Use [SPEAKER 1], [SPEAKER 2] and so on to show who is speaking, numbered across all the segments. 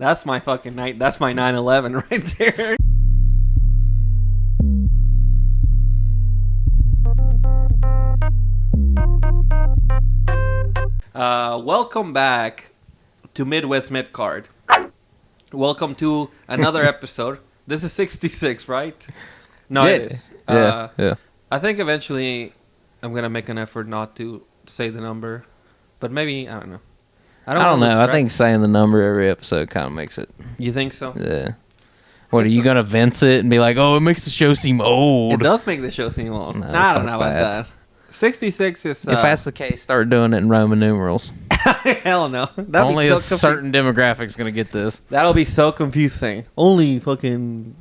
[SPEAKER 1] That's my fucking night. That's my 9/11 right there. Welcome back to Midwest Midcard. Welcome to another episode. This is 66, right? No,
[SPEAKER 2] yeah.
[SPEAKER 1] it is.
[SPEAKER 2] Yeah.
[SPEAKER 1] I think eventually I'm going to make an effort not to say the number. But maybe, I don't know.
[SPEAKER 2] I don't know. I think saying the number every episode kind of makes it.
[SPEAKER 1] You think so?
[SPEAKER 2] Yeah. What, are you going to vince it and be like, oh, it makes the show seem old?
[SPEAKER 1] It does make the show seem old.
[SPEAKER 2] No,
[SPEAKER 1] I don't know about that. 66 is...
[SPEAKER 2] if that's the case, start doing it in Roman numerals.
[SPEAKER 1] Hell no.
[SPEAKER 2] Only a certain demographic's going to get this.
[SPEAKER 1] That'll be so confusing. Only fucking...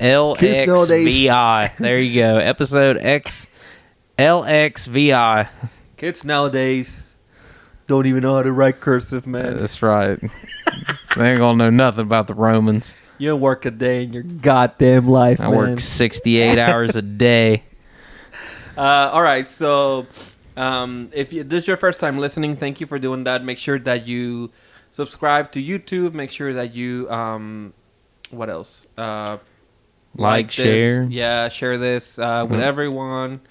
[SPEAKER 2] LXVI. There you go. Episode X. LXVI.
[SPEAKER 1] Kids nowadays don't even know how to write cursive, man.
[SPEAKER 2] That's right. They ain't gonna know nothing about the Romans.
[SPEAKER 1] You don't work a day in your goddamn life, man.
[SPEAKER 2] I work 68 hours a day.
[SPEAKER 1] All right, so if this is your first time listening, thank you for doing that. Make sure that you subscribe to YouTube. Make sure that you what else?
[SPEAKER 2] Like share.
[SPEAKER 1] Yeah, share this with everyone.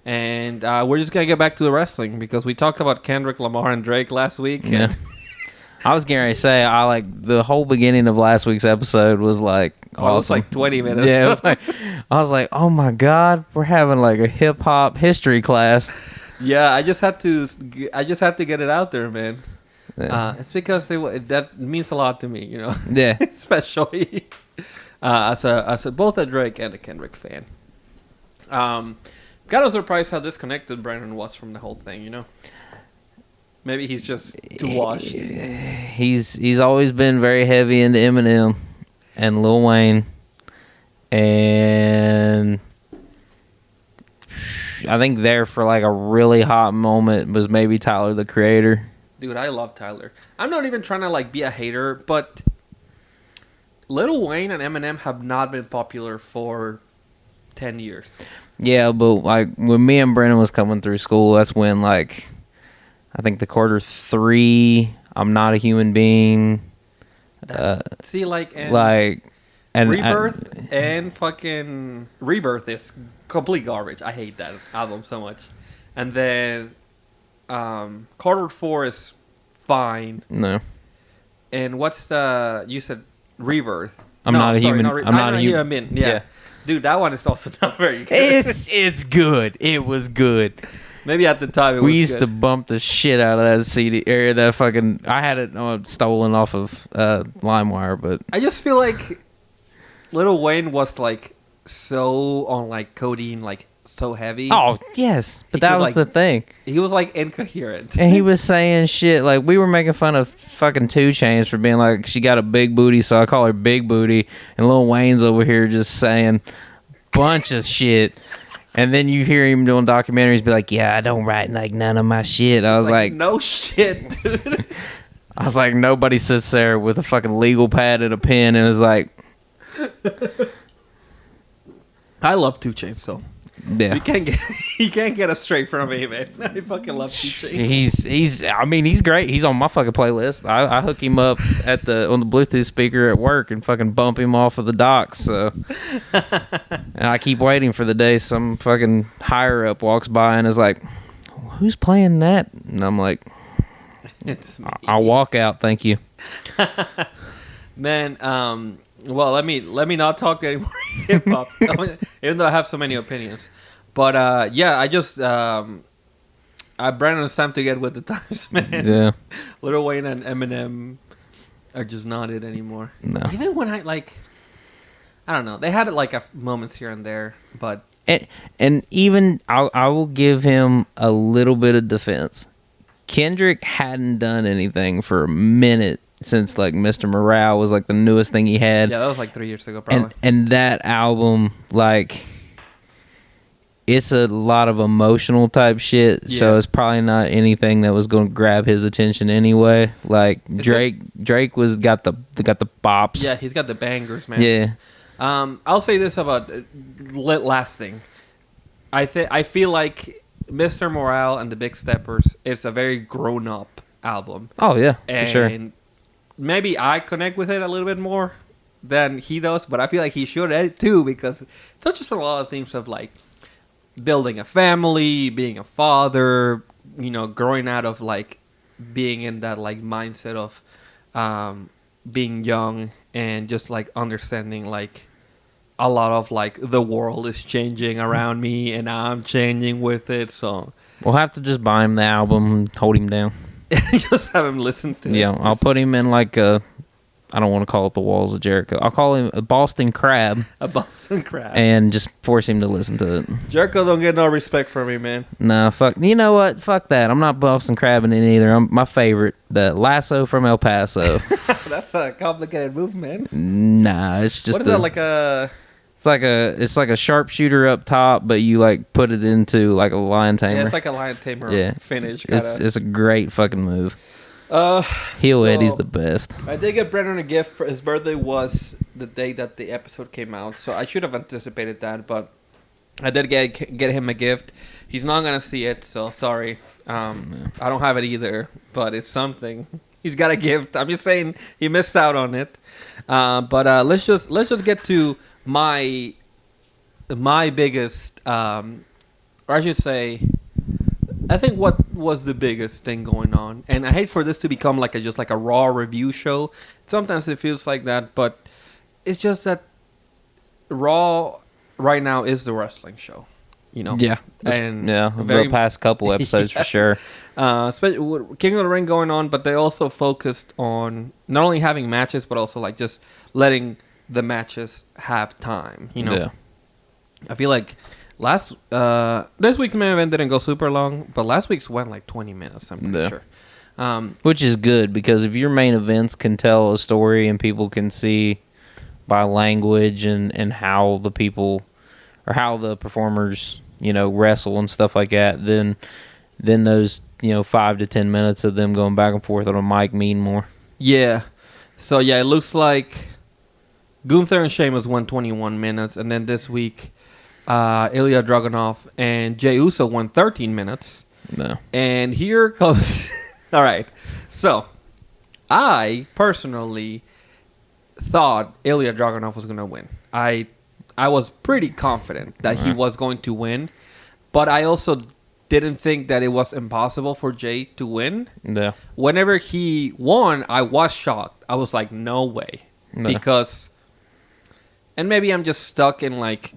[SPEAKER 1] And we're just going to get back to the wrestling because we talked about Kendrick Lamar and Drake last week.
[SPEAKER 2] Yeah. I was going to say, I like the whole beginning of last week's episode was like awesome.
[SPEAKER 1] It was like 20 minutes.
[SPEAKER 2] Yeah, it was like, I was like, oh my God, we're having like a hip hop history class.
[SPEAKER 1] Yeah, I just had to get it out there, man.
[SPEAKER 2] Yeah.
[SPEAKER 1] It's because that means a lot to me, you know.
[SPEAKER 2] Yeah.
[SPEAKER 1] Especially as both a Drake and a Kendrick fan. Kind of surprised how disconnected Brandon was from the whole thing, you know? Maybe he's just too washed.
[SPEAKER 2] He's always been very heavy into Eminem and Lil Wayne. And I think there for like a really hot moment was maybe Tyler, the Creator.
[SPEAKER 1] Dude, I love Tyler. I'm not even trying to like be a hater, but Lil Wayne and Eminem have not been popular for 10 years.
[SPEAKER 2] Yeah, but like when me and Brennan was coming through school, that's when like I think the quarter 3, I'm Not a Human Being.
[SPEAKER 1] See, like
[SPEAKER 2] and
[SPEAKER 1] Rebirth and fucking Rebirth is complete garbage. I hate that album so much. And then quarter 4 is fine.
[SPEAKER 2] No.
[SPEAKER 1] And what's you said Rebirth?
[SPEAKER 2] I'm not a human
[SPEAKER 1] being. Yeah. Dude, that one is also not very good.
[SPEAKER 2] It's good. It was good.
[SPEAKER 1] Maybe at the time it was
[SPEAKER 2] We used
[SPEAKER 1] good.
[SPEAKER 2] to bump the shit out of that CD area. That fucking I had it stolen off of LimeWire, but
[SPEAKER 1] I just feel like Lil Wayne was like so on like codeine, like so heavy.
[SPEAKER 2] Oh yes, but that was the thing.
[SPEAKER 1] He was like incoherent,
[SPEAKER 2] and he was saying shit like we were making fun of fucking 2 Chainz for being like she got a big booty, so I call her Big Booty. And Lil Wayne's over here just saying bunch of shit. And then you hear him doing documentaries, be like, "Yeah, I don't write like none of my shit." I was like,
[SPEAKER 1] "No shit, dude."
[SPEAKER 2] I was like, nobody sits there with a fucking legal pad and a pen and is like,
[SPEAKER 1] I love 2 Chainz, so.
[SPEAKER 2] Yeah.
[SPEAKER 1] You can't get us straight from me, man. I fucking love 2 Chainz.
[SPEAKER 2] He's great. He's on my fucking playlist. I hook him up on the Bluetooth speaker at work and fucking bump him off of the docks. So, and I keep waiting for the day some fucking higher up walks by and is like, "Who's playing that?" And I'm like,
[SPEAKER 1] "It's me."
[SPEAKER 2] I'll walk out, thank you.
[SPEAKER 1] Man, well, let me not talk anymore hip hop, even though I have so many opinions. But yeah, I just Brandon, it's time to get with the times, man.
[SPEAKER 2] Yeah,
[SPEAKER 1] Lil Wayne and Eminem are just not it anymore.
[SPEAKER 2] No.
[SPEAKER 1] Even when I don't know, they had it like moments here and there, but
[SPEAKER 2] and even I will give him a little bit of defense. Kendrick hadn't done anything for a minute since like Mr. Morale was like the newest thing he had.
[SPEAKER 1] Yeah, that was like 3 years ago, probably.
[SPEAKER 2] And that album, like, it's a lot of emotional type shit. Yeah. So it's probably not anything that was going to grab his attention anyway. Like Drake was got the bops.
[SPEAKER 1] Yeah, he's got the bangers, man.
[SPEAKER 2] Yeah.
[SPEAKER 1] I'll say this about last thing. I feel like Mr. Morale and the Big Steppers is a very grown up album.
[SPEAKER 2] Oh yeah,
[SPEAKER 1] and
[SPEAKER 2] for sure.
[SPEAKER 1] maybe I connect with it a little bit more than he does, but I feel like he should too, because it touches on a lot of themes of like building a family, being a father, growing out of like being in that like mindset of being young and just like understanding like a lot of like the world is changing around me and I'm changing with it. So
[SPEAKER 2] we'll have to just buy him the album and hold him down.
[SPEAKER 1] just have him listen to it.
[SPEAKER 2] Yeah, I'll put him in like I don't want to call it the Walls of Jericho. I'll call him a Boston Crab.
[SPEAKER 1] A Boston Crab.
[SPEAKER 2] And just force him to listen to it.
[SPEAKER 1] Jericho don't get no respect from me, man.
[SPEAKER 2] Nah, fuck. You know what? Fuck that. I'm not Boston Crabbing it either. My favorite, the Lasso from El Paso.
[SPEAKER 1] That's a complicated move, man.
[SPEAKER 2] Nah, it's just
[SPEAKER 1] what is that, like a...
[SPEAKER 2] It's like a sharpshooter up top, but you like put it into like a lion tamer.
[SPEAKER 1] Yeah, it's like a lion tamer finish.
[SPEAKER 2] It's a great fucking move. Heel Eddie's the best.
[SPEAKER 1] I did get Brendan a gift for his birthday. Was the day that the episode came out, so I should have anticipated that, but I did get him a gift. He's not gonna see it, so sorry. I don't have it either, but it's something. He's got a gift. I'm just saying he missed out on it. But let's just get to my biggest, or I should say, I think what was the biggest thing going on, and I hate for this to become like a Raw review show. Sometimes it feels like that, but it's just that Raw right now is the wrestling show,
[SPEAKER 2] Yeah,
[SPEAKER 1] and
[SPEAKER 2] the past couple episodes for sure.
[SPEAKER 1] Especially with King of the Ring going on, but they also focused on not only having matches, but also like just letting the matches have time.
[SPEAKER 2] Yeah.
[SPEAKER 1] I feel like this week's main event didn't go super long, but last week's went like 20 minutes. I'm pretty sure.
[SPEAKER 2] Which is good, because if your main events can tell a story and people can see by language and how the people or how the performers wrestle and stuff like that, then those 5 to 10 minutes of them going back and forth on a mic mean more.
[SPEAKER 1] Yeah. So yeah, it looks like Gunther and Sheamus won 21 minutes, and then this week Ilja Dragunov and Jey Uso won 13 minutes.
[SPEAKER 2] No.
[SPEAKER 1] And here comes... All right. So, I personally thought Ilja Dragunov was going to win. I was pretty confident that he was going to win, but I also didn't think that it was impossible for Jey to win.
[SPEAKER 2] Yeah.
[SPEAKER 1] Whenever he won, I was shocked. I was like, no way. No. Because... And maybe I'm just stuck in like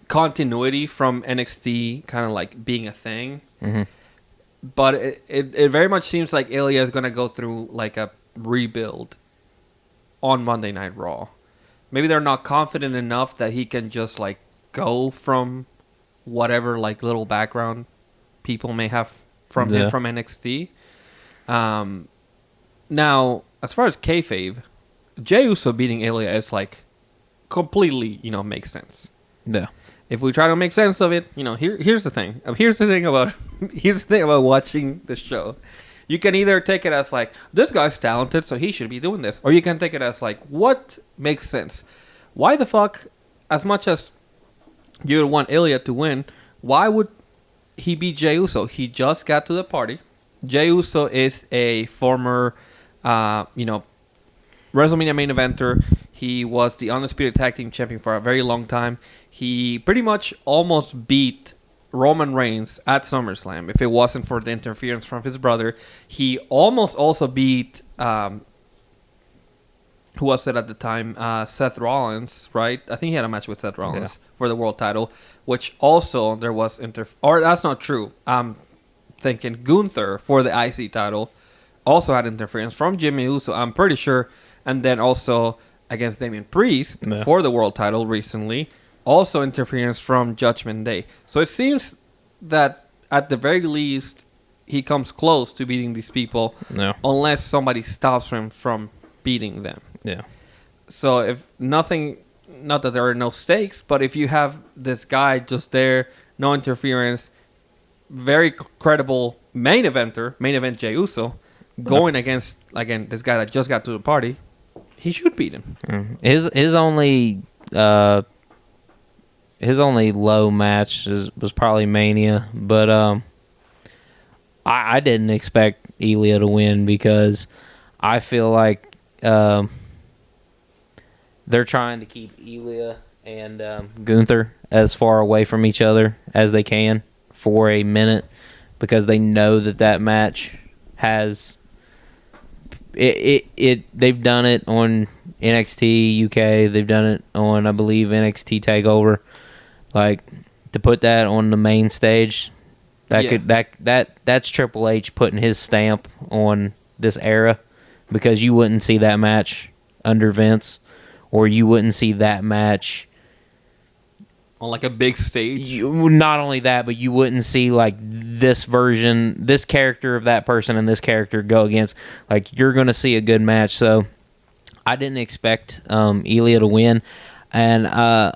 [SPEAKER 1] continuity from NXT kind of like being a thing.
[SPEAKER 2] Mm-hmm.
[SPEAKER 1] But it very much seems like Ilja is going to go through like a rebuild on Monday Night Raw. Maybe they're not confident enough that he can just like go from whatever like little background people may have from him from NXT. Now, as far as kayfabe, Jey Uso beating Ilja is like completely, makes sense.
[SPEAKER 2] Yeah.
[SPEAKER 1] If we try to make sense of it, here's the thing. Here's the thing about watching the show. You can either take it as like, this guy's talented, so he should be doing this, or you can take it as like, what makes sense? Why the fuck, as much as you would want Ilja to win, why would he beat Jey Uso? He just got to the party. Jey Uso is a former, WrestleMania main eventer. He was the Undisputed Tag Team Champion for a very long time. He pretty much almost beat Roman Reigns at SummerSlam if it wasn't for the interference from his brother. He almost also beat, who was it at the time? Seth Rollins, right? I think he had a match with Seth Rollins for the world title, which also there was or that's not true. I'm thinking Gunther for the IC title also had interference from Jimmy Uso, I'm pretty sure. And then also against Damian Priest for the world title recently. Also interference from Judgment Day. So it seems that at the very least, he comes close to beating these people unless somebody stops him from beating them.
[SPEAKER 2] Yeah.
[SPEAKER 1] So if nothing, not that there are no stakes, but if you have this guy just there, no interference, very credible main event Jey Uso, going against, again, this guy that just got to the party, he should beat him.
[SPEAKER 2] His only low match was probably Mania, but I didn't expect Ilja to win because I feel like they're trying to keep Ilja and Gunther as far away from each other as they can for a minute, because they know that match has they've done it on NXT UK, they've done it on, I believe, NXT TakeOver. Like, to put that on the main stage, that's Triple H putting his stamp on this era, because you wouldn't see that match under Vince, or you wouldn't see that match
[SPEAKER 1] on like a big stage.
[SPEAKER 2] Not only that, but you wouldn't see like this version, this character of that person and this character go against. Like, you're going to see a good match. So I didn't expect Ilja to win. And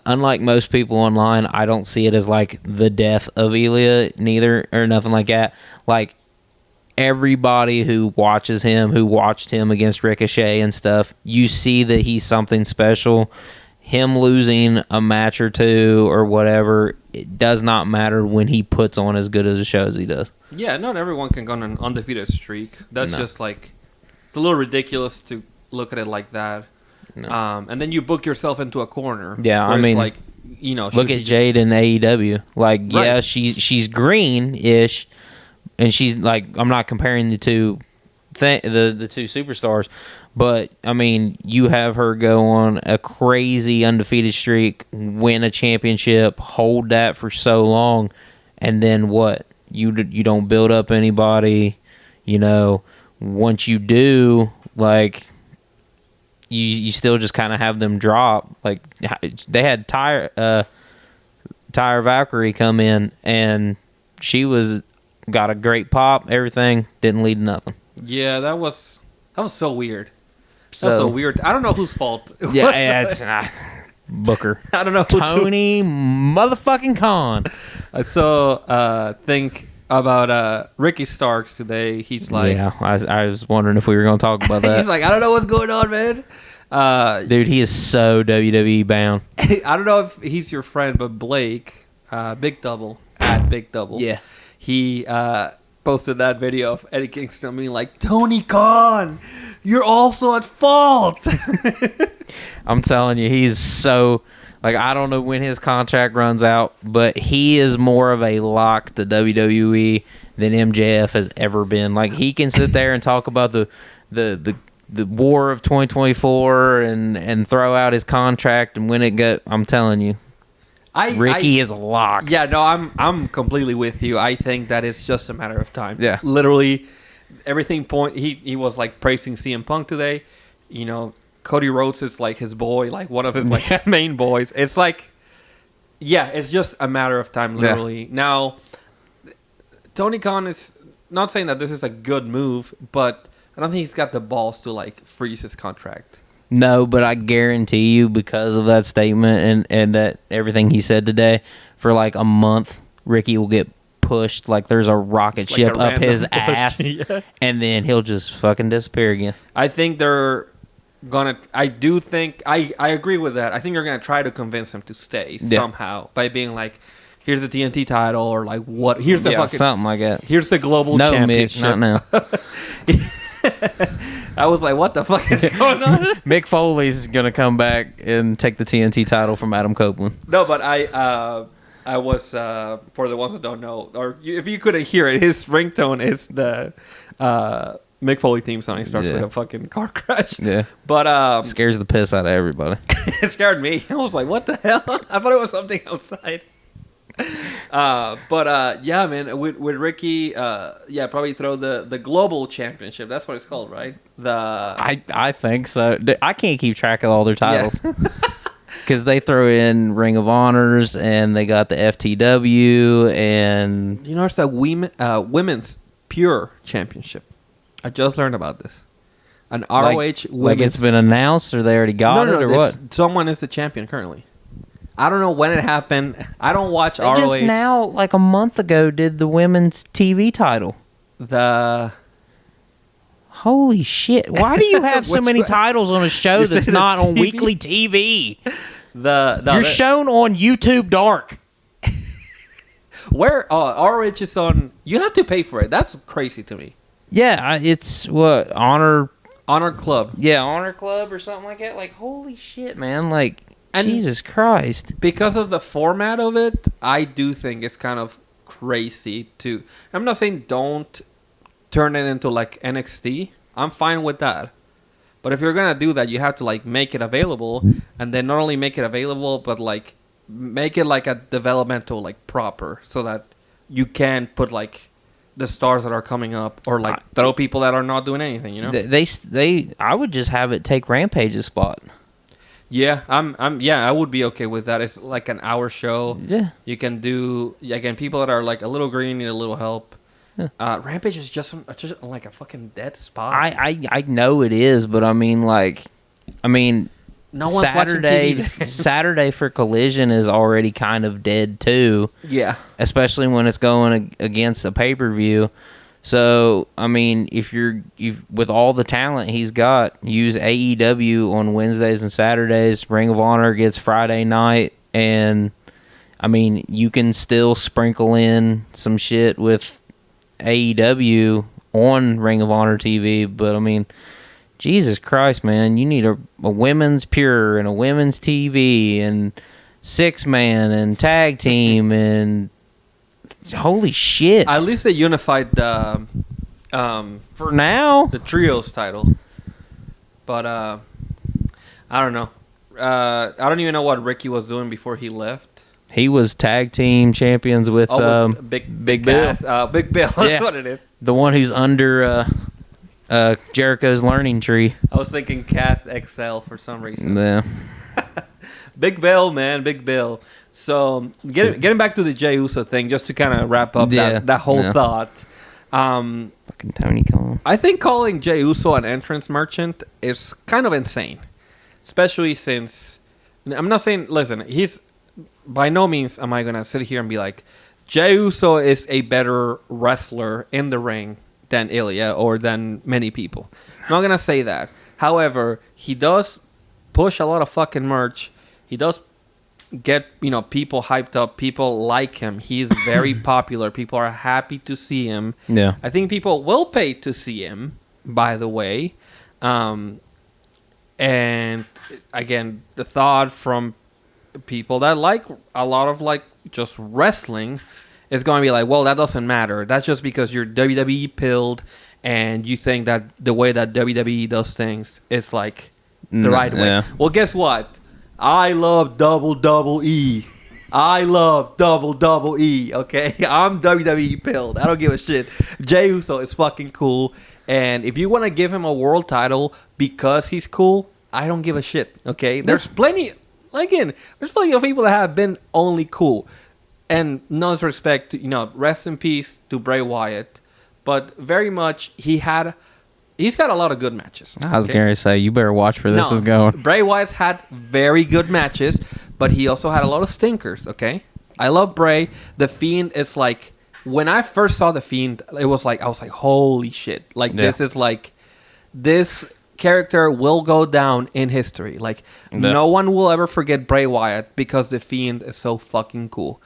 [SPEAKER 2] unlike most people online, I don't see it as like the death of Ilja neither, or nothing like that. Like, everybody who watches him, who watched him against Ricochet and stuff, you see that he's something special. Him losing a match or two or whatever, it does not matter when he puts on as good as a show as he does.
[SPEAKER 1] Yeah, not everyone can go on an undefeated streak. That's just like, it's a little ridiculous to look at it like that. No. And then you book yourself into a corner.
[SPEAKER 2] Yeah, I mean,
[SPEAKER 1] like, you know,
[SPEAKER 2] look at Jade in AEW. Like, right. Yeah, she's green-ish, and she's like, I'm not comparing the two superstars, but I mean, you have her go on a crazy undefeated streak, win a championship, hold that for so long, and then what? You don't build up anybody, you know. Once you do, like, you still just kind of have them drop. Like, they had Tyra Valkyrie come in, and she got a great pop, everything, didn't lead to nothing.
[SPEAKER 1] Yeah, that was so weird. That was so weird. I don't know whose fault.
[SPEAKER 2] Yeah, it's Booker.
[SPEAKER 1] I don't know.
[SPEAKER 2] Tony motherfucking Khan.
[SPEAKER 1] So think about Ricky Starks today. He's like,
[SPEAKER 2] yeah, I was wondering if we were going to talk about that.
[SPEAKER 1] He's like, I don't know what's going on, man.
[SPEAKER 2] Dude, he is so WWE bound.
[SPEAKER 1] I don't know if he's your friend, but Blake, Big Double, at Big Double.
[SPEAKER 2] Yeah.
[SPEAKER 1] He posted that video of Eddie Kingston being like, Tony Khan, you're also at fault.
[SPEAKER 2] I'm telling you, he's so, like, I don't know when his contract runs out, but he is more of a lock to WWE than MJF has ever been. Like, he can sit there and talk about the war of 2024 and throw out his contract, and when it go, I'm telling you, Ricky is a lock.
[SPEAKER 1] Yeah, no, I'm completely with you. I think that it's just a matter of time.
[SPEAKER 2] Yeah,
[SPEAKER 1] literally, everything he was like praising CM Punk today. You know, Cody Rhodes is like his boy, like one of his like main boys. It's like, yeah, it's just a matter of time, literally. Yeah. Now, Tony Khan is not saying that this is a good move, but I don't think he's got the balls to like freeze his contract.
[SPEAKER 2] No, but I guarantee you, because of that statement and that everything he said today, for like a month, Ricky will get pushed like there's a rocket ship up his ass, yeah. And then he'll just fucking disappear again.
[SPEAKER 1] I think they're gonna. I agree with that. I think they're gonna try to convince him to stay somehow by being like, "Here's the TNT title," or like, "What? Here's the fucking
[SPEAKER 2] something like that.
[SPEAKER 1] Here's the global championship."
[SPEAKER 2] Mick, not now.
[SPEAKER 1] I was like, what the fuck is going on?
[SPEAKER 2] Mick Foley's going to come back and take the TNT title from Adam Copeland.
[SPEAKER 1] No, but I was, for the ones that don't know, or if you couldn't hear it, his ringtone is the Mick Foley theme song. He starts with a fucking car crash.
[SPEAKER 2] Yeah.
[SPEAKER 1] But
[SPEAKER 2] scares the piss out of everybody.
[SPEAKER 1] It scared me. I was like, what the hell? I thought it was something outside. Yeah, man, with Ricky, probably throw the global championship. That's what it's called, right?
[SPEAKER 2] I think so. I can't keep track of all their titles because they throw in Ring of Honors and they got the FTW and
[SPEAKER 1] you notice that women's pure championship. I just learned about this. An ROH women's,
[SPEAKER 2] like it's been announced or they already got it or what?
[SPEAKER 1] Someone is the champion currently. I don't know when it happened. I don't watch ROH.
[SPEAKER 2] Just now, like a month ago, did the women's TV title. Holy shit. Why do you have so many titles on a show that's not on weekly TV? You're shown on YouTube Dark.
[SPEAKER 1] Where ROH is on... You have to pay for it. That's crazy to me.
[SPEAKER 2] Yeah, it's what? Honor
[SPEAKER 1] Honor Club.
[SPEAKER 2] Yeah, Honor Club or something like that. Like, holy shit, man. Like,
[SPEAKER 1] And
[SPEAKER 2] Jesus Christ.
[SPEAKER 1] because of the format of it, I do think it's kind of crazy to... I'm not saying don't turn it into like NXT. I'm fine with that. But if you're going to do that, you have to like make it available, and then not only make it available, but like make it like a developmental, like proper, so that you can put like the stars that are coming up, or like throw people that are not doing anything, you know?
[SPEAKER 2] I would just have it take Rampage's spot.
[SPEAKER 1] Yeah, I would be okay with that. It's like an hour show.
[SPEAKER 2] Yeah.
[SPEAKER 1] You can do, again, people that are like a little green, need a little help. Yeah. Rampage is just like a fucking dead spot.
[SPEAKER 2] I know it is, but I mean,
[SPEAKER 1] no one's
[SPEAKER 2] Saturday
[SPEAKER 1] watching TV.
[SPEAKER 2] Saturday for Collision is already kind of dead too.
[SPEAKER 1] Yeah,
[SPEAKER 2] especially when it's going against a pay-per-view. So I mean, if with all the talent he's got, use AEW on Wednesdays and Saturdays. Ring of Honor gets Friday night, and I mean, you can still sprinkle in some shit with AEW on Ring of Honor TV. But I mean, Jesus Christ, man, you need a women's pure and a women's TV and 6-man and tag team and holy shit.
[SPEAKER 1] At least they unified the
[SPEAKER 2] for now
[SPEAKER 1] the trios title. But I don't know. I don't even know what Ricky was doing before he left.
[SPEAKER 2] He was tag team champions with
[SPEAKER 1] Big Bill. Big Bill. That's what it is.
[SPEAKER 2] The one who's under Jericho's learning tree.
[SPEAKER 1] I was thinking Cast XL for some reason.
[SPEAKER 2] Yeah.
[SPEAKER 1] Big Bill, man. Big Bill. So, getting back to the Jey Uso thing, just to kind of wrap up that whole thought.
[SPEAKER 2] Fucking Tony Khan.
[SPEAKER 1] I think calling Jey Uso an entrance merchant is kind of insane. Especially since... I'm not saying... Listen, he's... By no means am I going to sit here and be like, Jey Uso is a better wrestler in the ring than Ilja or than many people. I'm not going to say that. However, he does push a lot of fucking merch. He does get, people hyped up. People like him. He's very popular. People are happy to see him.
[SPEAKER 2] Yeah.
[SPEAKER 1] I think people will pay to see him, by the way. And again, the thought from people that like a lot of like just wrestling is going to be like, well, that doesn't matter. That's just because you're WWE pilled and you think that the way that WWE does things is like the right way.
[SPEAKER 2] Yeah.
[SPEAKER 1] Well, guess what? I love double E. I love double E. Okay, I'm WWE pilled. I don't give a shit. Jey Uso is fucking cool, and if you want to give him a world title because he's cool, I don't give a shit. Okay, there's plenty. Again, there's plenty of people that have been only cool. And no disrespect to, rest in peace to Bray Wyatt. But very much, he's got a lot of good matches.
[SPEAKER 2] I was going to say, you better watch where this is going.
[SPEAKER 1] Bray Wyatt's had very good matches, but he also had a lot of stinkers, okay? I love Bray. The Fiend is like, when I first saw The Fiend, it was like, I was like, holy shit. Like, this is like, this character will go down in history. Like, no one will ever forget Bray Wyatt because The Fiend is so fucking cool.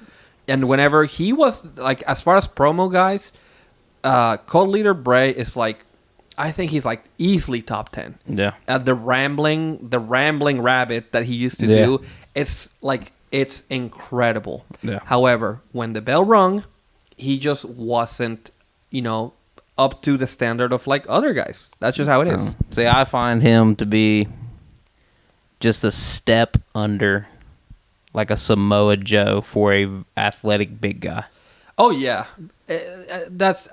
[SPEAKER 1] And whenever he was, like, as far as promo guys, Cult Leader Bray is like, I think he's like easily top 10.
[SPEAKER 2] Yeah.
[SPEAKER 1] The rambling rabbit that he used to do, it's like, it's incredible.
[SPEAKER 2] Yeah.
[SPEAKER 1] However, when the bell rung, he just wasn't, up to the standard of like other guys. That's just how it is.
[SPEAKER 2] See, I find him to be just a step under like a Samoa Joe for a athletic big guy.
[SPEAKER 1] Oh yeah, that's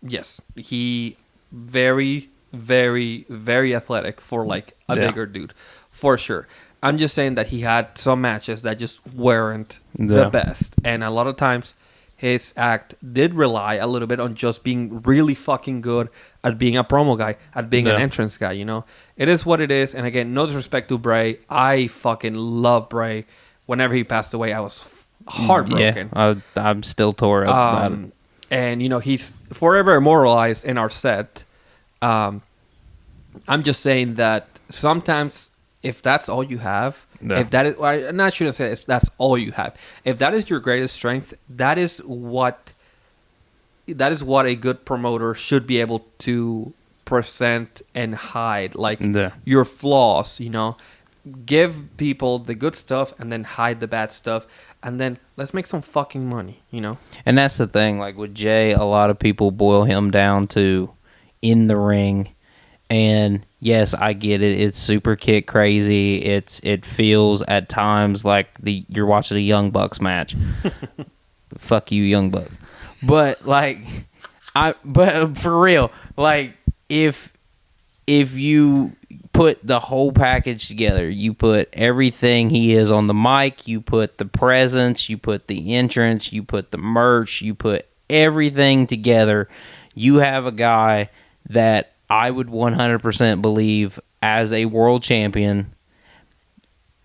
[SPEAKER 1] yes. He very, very, very athletic for like a bigger dude, for sure. I'm just saying that he had some matches that just weren't the best, and a lot of times his act did rely a little bit on just being really fucking good at being a promo guy, at being an entrance guy, It is what it is, and again, no disrespect to Bray. I fucking love Bray. Whenever he passed away, I was heartbroken.
[SPEAKER 2] Yeah, I'm still tore up about it.
[SPEAKER 1] And, he's forever immortalized in our set. I'm just saying that sometimes if that's all you have, if that is, I'm not shouldn't say if that's all you have. If that is your greatest strength, that is what a good promoter should be able to present and hide like
[SPEAKER 2] Yeah.
[SPEAKER 1] your flaws, you know. Give people the good stuff and then hide the bad stuff, and then let's make some fucking money, you know.
[SPEAKER 2] And that's the thing, like with Jey, a lot of people boil him down to in the ring. And yes, I get it. It's super kick crazy. It feels at times like you're watching a Young Bucks match. Fuck you, Young Bucks. But but for real, like if you put the whole package together, you put everything he is on the mic, you put the presence, you put the entrance, you put the merch, you put everything together, you have a guy that I would 100% believe as a world champion.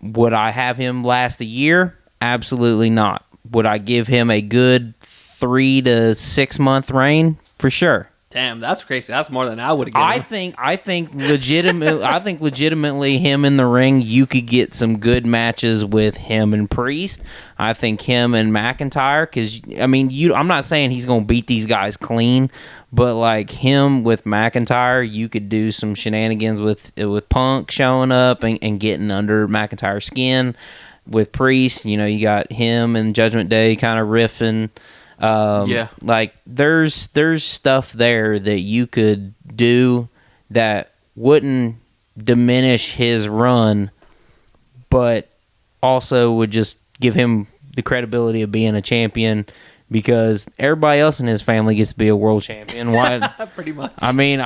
[SPEAKER 2] Would I have him last a year? Absolutely not. Would I give him a good 3 to 6 month reign? For sure.
[SPEAKER 1] Damn, that's crazy. That's more than I would have given.
[SPEAKER 2] I think legitimately him in the ring, you could get some good matches with him and Priest. I think him and McIntyre, because I mean, I'm not saying he's gonna beat these guys clean, but like him with McIntyre, you could do some shenanigans with Punk showing up and getting under McIntyre's skin. With Priest, you know, you got him and Judgment Day kind of riffing. Like there's stuff there that you could do that wouldn't diminish his run, but also would just give him the credibility of being a champion, because everybody else in his family gets to be a world champion. Why?
[SPEAKER 1] Pretty much.
[SPEAKER 2] I mean,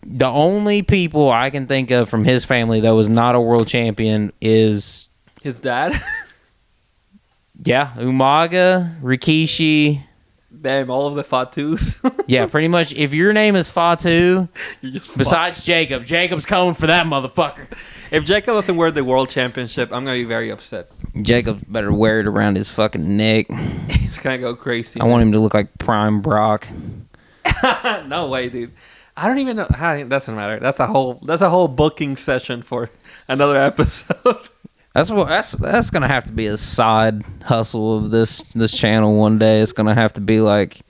[SPEAKER 2] the only people I can think of from his family that was not a world champion is
[SPEAKER 1] his dad.
[SPEAKER 2] Yeah, Umaga, Rikishi.
[SPEAKER 1] Damn, all of the Fatus.
[SPEAKER 2] Yeah, pretty much. If your name is Fatu, besides Jacob, Jacob's coming for that motherfucker.
[SPEAKER 1] If Jacob doesn't wear the world championship, I'm going to be very upset.
[SPEAKER 2] Jacob better wear it around his fucking neck.
[SPEAKER 1] He's going to go crazy.
[SPEAKER 2] I want him to look like Prime Brock.
[SPEAKER 1] No way, dude. I don't even know. That doesn't matter. That's a whole booking session for another episode.
[SPEAKER 2] That's gonna have to be a side hustle of this channel one day. It's gonna have to be like,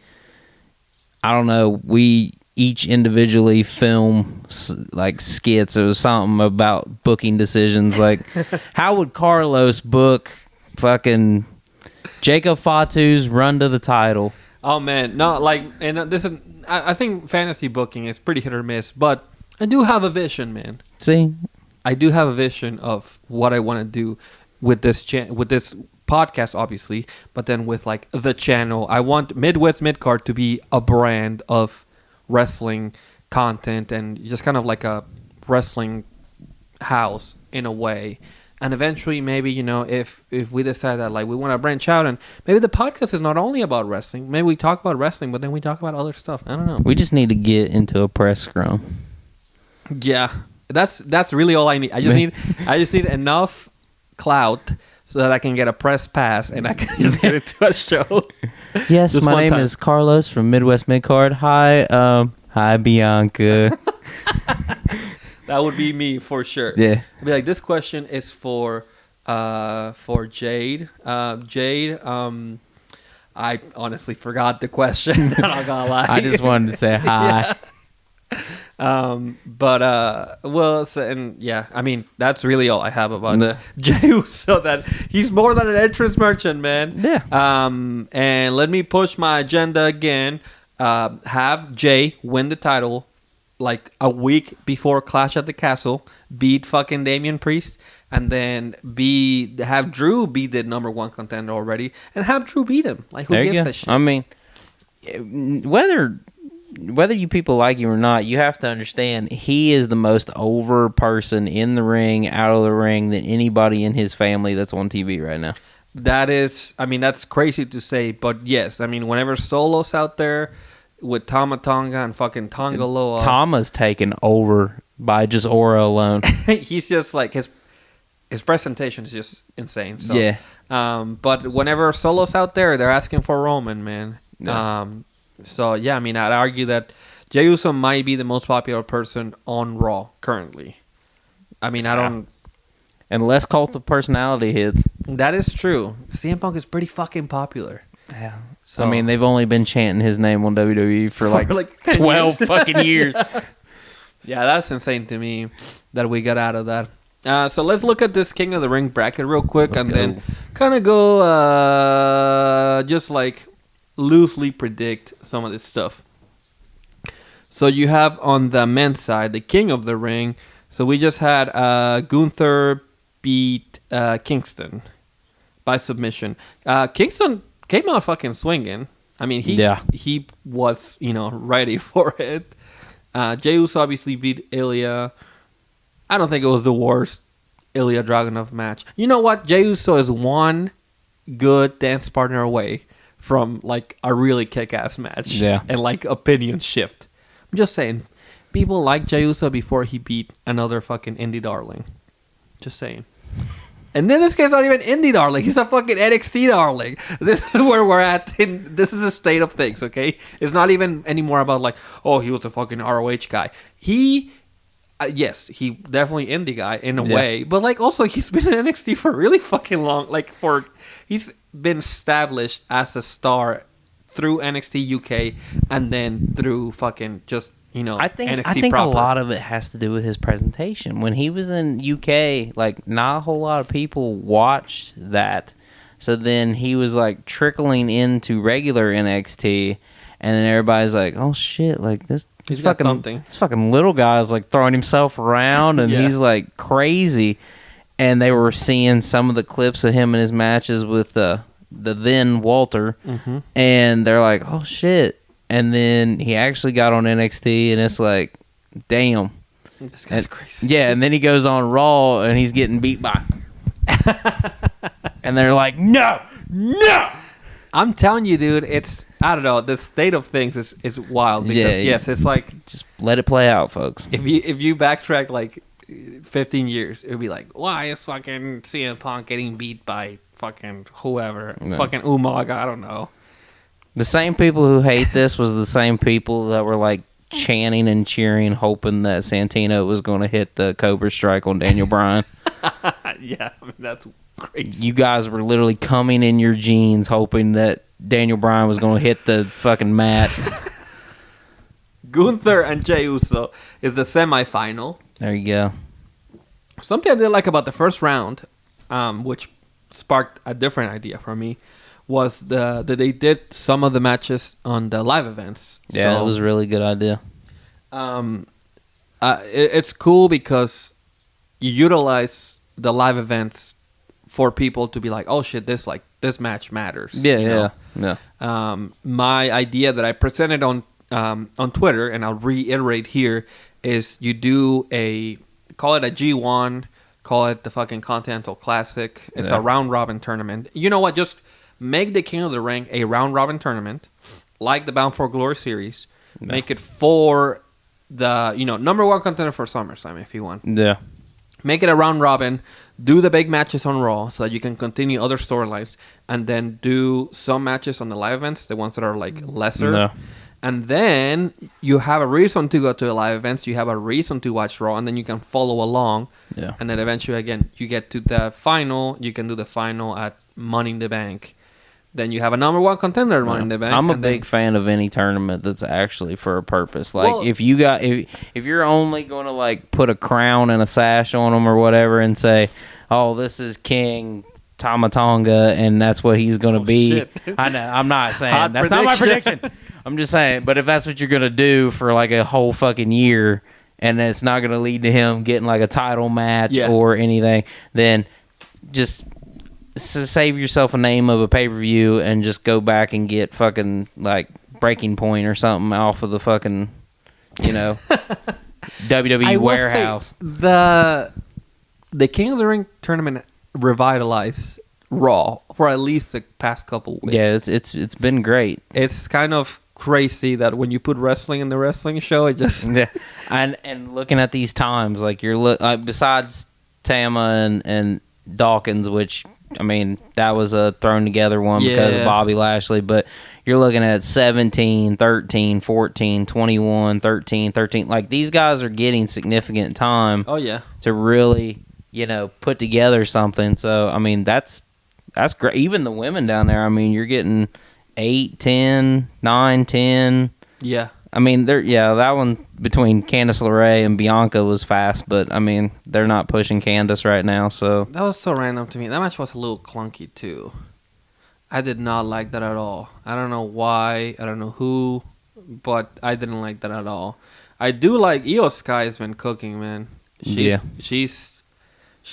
[SPEAKER 2] I don't know, we each individually film like skits or something about booking decisions. Like, how would Carlos book fucking Jacob Fatu's run to the title?
[SPEAKER 1] Oh man, no, like, and this is, I think fantasy booking is pretty hit or miss, but I do have a vision, man.
[SPEAKER 2] See.
[SPEAKER 1] I do have a vision of what I want to do with this podcast, obviously, but then with like the channel. I want Midwest Midcard to be a brand of wrestling content and just kind of like a wrestling house in a way. And eventually, maybe, you know, if we decide that like we want to branch out, and maybe the podcast is not only about wrestling. Maybe we talk about wrestling, but then we talk about other stuff. I don't know.
[SPEAKER 2] We just need to get into a press scrum.
[SPEAKER 1] Yeah. That's really all I need. I just need enough clout so that I can get a press pass and I can just get into a show.
[SPEAKER 2] Yes, just my name is Carlos from Midwest Midcard. Hi Bianca.
[SPEAKER 1] That would be me for sure.
[SPEAKER 2] Yeah.
[SPEAKER 1] I'd be like, this question is for Jade. Jade, I honestly forgot the question. I'm not gonna lie.
[SPEAKER 2] I just wanted to say hi.
[SPEAKER 1] Yeah. I mean, that's really all I have about Jey Uso. That he's more than an entrance merchant, man.
[SPEAKER 2] Yeah.
[SPEAKER 1] And let me push my agenda again. Have Jey win the title like a week before Clash at the Castle, beat fucking Damian Priest, and then have Drew be the number one contender already, and have Drew beat him. Like, who gives that shit?
[SPEAKER 2] I mean, whether you people like him or not, you have to understand he is the most over person in the ring, out of the ring, than anybody in his family that's on TV right now.
[SPEAKER 1] That is, I mean, that's crazy to say, but yes, I mean, whenever Solo's out there with Tama Tonga and fucking Tonga Loa,
[SPEAKER 2] Tama's taken over by just aura alone.
[SPEAKER 1] He's just like his presentation is just insane. So,
[SPEAKER 2] yeah.
[SPEAKER 1] But whenever Solo's out there, they're asking for Roman, man.
[SPEAKER 2] Yeah.
[SPEAKER 1] So, yeah, I mean, I'd argue that Jey Uso might be the most popular person on Raw currently. I mean, I don't...
[SPEAKER 2] Unless Cult of Personality hits.
[SPEAKER 1] That is true. CM Punk is pretty fucking popular.
[SPEAKER 2] Yeah.
[SPEAKER 1] So,
[SPEAKER 2] I mean, they've only been chanting his name on WWE for like 12 fucking years.
[SPEAKER 1] Yeah, that's insane to me that we got out of that. So let's look at this King of the Ring bracket real quick then kind of go just like loosely predict some of this stuff. So you have on the men's side the King of the Ring. So we just had Gunther beat Kingston by submission. Kingston came out fucking swinging. I mean, he was, ready for it. Jey Uso obviously beat Ilja. I don't think it was the worst Ilja Dragunov match. You know what? Jey Uso is one good dance partner away from like a really kick-ass match.
[SPEAKER 2] Yeah.
[SPEAKER 1] And like opinion shift. I'm just saying. People like Jey Uso before he beat another fucking indie darling. Just saying. And then this guy's not even indie darling. He's a fucking NXT darling. This is where we're at. This is the state of things, okay? It's not even anymore about like, oh, he was a fucking ROH guy. Yes, he definitely indie guy in a way. But like also, he's been in NXT for really fucking long. He's been established as a star through NXT UK and then through fucking just...
[SPEAKER 2] I think
[SPEAKER 1] proper.
[SPEAKER 2] A lot of it has to do with his presentation. When he was in UK, like not a whole lot of people watched that. So then he was like trickling into regular NXT, and then everybody's like, "Oh shit!" Like this fucking little guy's like throwing himself around, and he's like crazy. And they were seeing some of the clips of him in his matches with the then Walter, and they're like, "Oh shit." And then he actually got on NXT, and it's like, damn.
[SPEAKER 1] This guy's crazy.
[SPEAKER 2] Yeah, and then he goes on Raw, and he's getting beat by. And they're like, no.
[SPEAKER 1] I'm telling you, dude, I don't know, the state of things is wild. Because, yes, it's like...
[SPEAKER 2] Just let it play out, folks.
[SPEAKER 1] If you backtrack, like, 15 years, it would be like, why is fucking CM Punk getting beat by fucking whoever? No. Fucking Umaga, I don't know.
[SPEAKER 2] The same people who hate this was the same people that were like chanting and cheering, hoping that Santino was going to hit the Cobra Strike on Daniel Bryan.
[SPEAKER 1] Yeah, I mean, that's crazy.
[SPEAKER 2] You guys were literally coming in your jeans, hoping that Daniel Bryan was going to hit the fucking mat.
[SPEAKER 1] Gunther and Jey Uso is the semifinal.
[SPEAKER 2] There you go.
[SPEAKER 1] Something I did like about the first round, which sparked a different idea for me, was that they did some of the matches on the live events.
[SPEAKER 2] Yeah, that was a really good idea.
[SPEAKER 1] It's cool because you utilize the live events for people to be like, oh shit, this match matters.
[SPEAKER 2] Yeah.
[SPEAKER 1] My idea that I presented on Twitter, and I'll reiterate here, is you do call it a G1, call it the fucking Continental Classic. It's a round robin tournament. You know what? Just make the King of the Ring a round robin tournament, like the Bound for Glory series. No. Make it for the number one contender for SummerSlam if you want.
[SPEAKER 2] Yeah.
[SPEAKER 1] Make it a round robin. Do the big matches on Raw so that you can continue other storylines, and then do some matches on the live events, the ones that are like lesser. No. And then you have a reason to go to the live events. You have a reason to watch Raw, and then you can follow along.
[SPEAKER 2] Yeah.
[SPEAKER 1] And then eventually, again, you get to the final. You can do the final at Money in the Bank. Then you have a number one contender Money in the Bank.
[SPEAKER 2] I'm a big fan of any tournament that's actually for a purpose. Like if you're only going to like put a crown and a sash on them or whatever and say, "Oh, this is King Tamatonga," and that's what he's going to be.
[SPEAKER 1] Shit.
[SPEAKER 2] I know. I'm not saying that's not my prediction. I'm just saying. But if that's what you're going to do for like a whole fucking year, and it's not going to lead to him getting like a title match or anything, then just save yourself a name of a pay-per-view and just go back and get fucking like Breaking Point or something off of the fucking WWE warehouse.
[SPEAKER 1] The King of the Ring tournament revitalized Raw for at least the past couple weeks.
[SPEAKER 2] Yeah, it's been great.
[SPEAKER 1] It's kind of crazy that when you put wrestling in the wrestling show, it just
[SPEAKER 2] and looking at these times, like besides Tama and Dawkins, which I mean that was a thrown together one because of Bobby Lashley, but you're looking at 17, 13, 14, 21, 13, 13. Like these guys are getting significant time.
[SPEAKER 1] Oh yeah,
[SPEAKER 2] to really put together something. So I mean that's great. Even the women down there, I mean you're getting 8, 10, 9, 10.
[SPEAKER 1] Yeah.
[SPEAKER 2] I mean, that one between Candice LeRae and Bianca was fast, but I mean, they're not pushing Candice right now, so
[SPEAKER 1] That was so random to me. That match was a little clunky too. I did not like that at all. I don't know why. I don't know who, but I didn't like that at all. I do like Io Sky has been cooking, man. She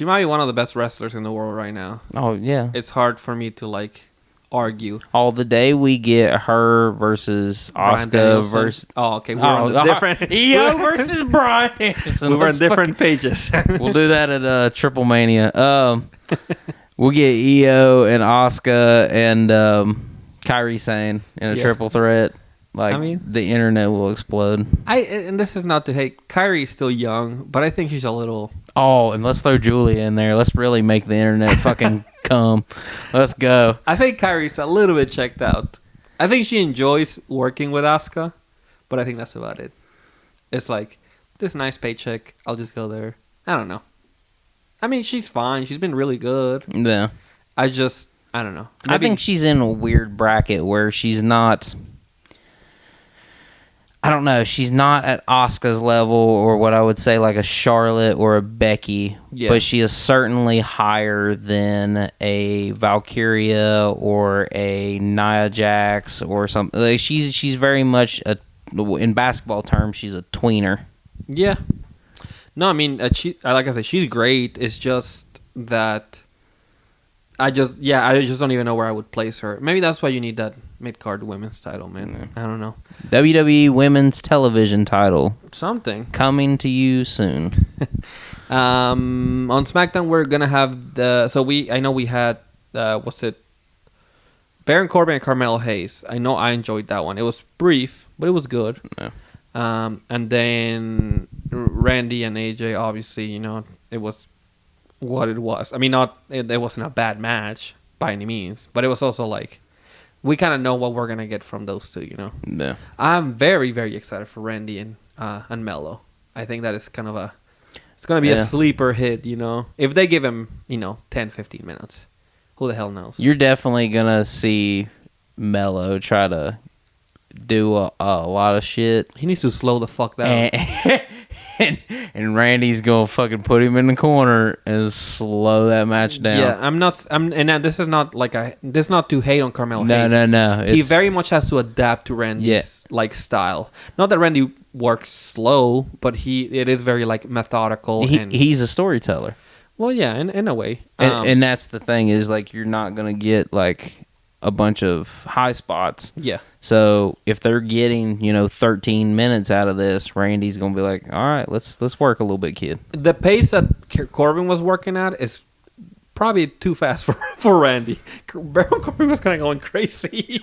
[SPEAKER 1] might be one of the best wrestlers in the world right now.
[SPEAKER 2] Oh yeah,
[SPEAKER 1] It's hard for me to like argue.
[SPEAKER 2] the day we get her versus Asuka versus
[SPEAKER 1] okay, we're on different
[SPEAKER 2] Io versus Brian Danielson.
[SPEAKER 1] We were on different pages.
[SPEAKER 2] We'll do that at Triple Mania. We'll get Io and Asuka and Kairi Sane in a triple threat. Like, I mean, the internet will explode.
[SPEAKER 1] And this is not to hate. Kyrie's still young, but I think she's a little...
[SPEAKER 2] Oh, and let's throw Julia in there. Let's really make the internet fucking come. Let's go.
[SPEAKER 1] I think Kyrie's a little bit checked out. I think she enjoys working with Asuka, but I think that's about it. It's like, this nice paycheck, I'll just go there. I don't know. I mean, she's fine. She's been really good.
[SPEAKER 2] Yeah.
[SPEAKER 1] I don't know.
[SPEAKER 2] I think she's in a weird bracket where she's not... I don't know. She's not at Asuka's level or what I would say like a Charlotte or a Becky, but she is certainly higher than a Valkyria or a Nia Jax or something. Like she's very much in basketball terms, she's a tweener. Yeah.
[SPEAKER 1] No, I mean, like I said, she's great. It's just that I just don't even know where I would place her. Maybe that's why you need that mid-card women's title, man. I don't know.
[SPEAKER 2] WWE Women's Television title.
[SPEAKER 1] Something.
[SPEAKER 2] Coming to you soon.
[SPEAKER 1] On SmackDown, we're going to have I know we had, Baron Corbin and Carmelo Hayes. I know I enjoyed that one. It was brief, but it was good. Yeah. And then Randy and AJ, obviously, it was what it was. I mean, it wasn't a bad match by any means, but it was also like, we kind of know what we're gonna get from those two, Yeah. I'm very, very excited for Randy and Melo. I think that is kind of it's gonna be a sleeper hit, If they give him, 10, 15 minutes, who the hell knows?
[SPEAKER 2] You're definitely gonna see Melo try to do a lot of shit.
[SPEAKER 1] He needs to slow the fuck down.
[SPEAKER 2] And Randy's gonna fucking put him in the corner and slow that match down.
[SPEAKER 1] Yeah, this is not this is not to hate on Carmelo Hayes.
[SPEAKER 2] No.
[SPEAKER 1] He very much has to adapt to Randy's style. Not that Randy works slow, but it is very methodical.
[SPEAKER 2] He's a storyteller.
[SPEAKER 1] Well, yeah, in a way.
[SPEAKER 2] And that's the thing is you're not gonna get a bunch of high spots.
[SPEAKER 1] Yeah.
[SPEAKER 2] So if they're getting 13 minutes out of this, Randy's gonna be like, all right, let's work a little bit, kid.
[SPEAKER 1] The pace that Corbin was working at is probably too fast for Randy. Baron Corbin was kind of going crazy.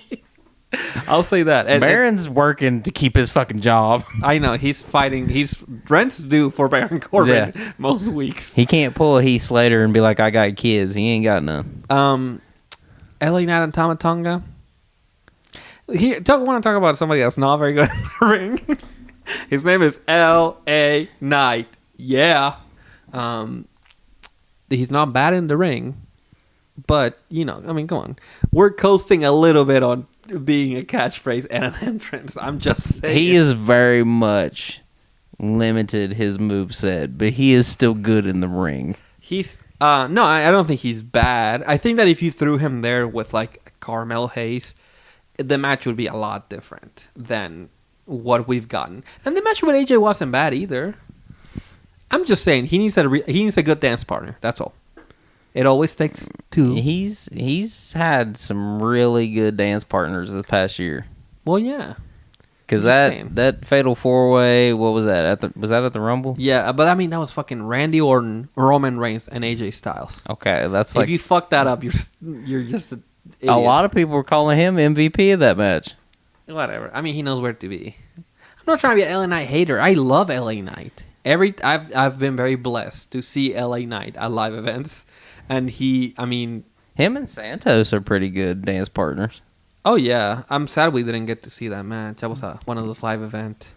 [SPEAKER 1] I'll say that.
[SPEAKER 2] Baron's working to keep his fucking job.
[SPEAKER 1] I know he's fighting. Rent's due for Baron Corbin most weeks.
[SPEAKER 2] He can't pull a Heath Slater and be like, I got kids. He ain't got none.
[SPEAKER 1] LA Knight and Tama Tonga. Want to talk about somebody that's not very good in the ring? His name is LA Knight. Yeah. He's not bad in the ring, but come on. We're coasting a little bit on being a catchphrase and an entrance. I'm just saying.
[SPEAKER 2] He is very much limited his moveset, but he is still good in the ring.
[SPEAKER 1] He's no, I don't think he's bad. I think that if you threw him there with Carmelo Hayes, the match would be a lot different than what we've gotten. And the match with AJ wasn't bad either. I'm just saying he needs a good dance partner. That's all. It always takes two.
[SPEAKER 2] He's had some really good dance partners this past year.
[SPEAKER 1] Well, yeah.
[SPEAKER 2] Because that fatal 4-way, what was that? Was that at the Rumble?
[SPEAKER 1] Yeah, but I mean that was fucking Randy Orton, Roman Reigns, and AJ Styles.
[SPEAKER 2] Okay, that's
[SPEAKER 1] if you fuck that up, you're just an idiot.
[SPEAKER 2] A lot of people were calling him MVP of that match.
[SPEAKER 1] Whatever. I mean, he knows where to be. I'm not trying to be an LA Knight hater. I love LA Knight. I've been very blessed to see LA Knight at live events, and him
[SPEAKER 2] and Santos are pretty good dance partners.
[SPEAKER 1] Oh yeah, I'm sad we didn't get to see that match. That was one of those live events.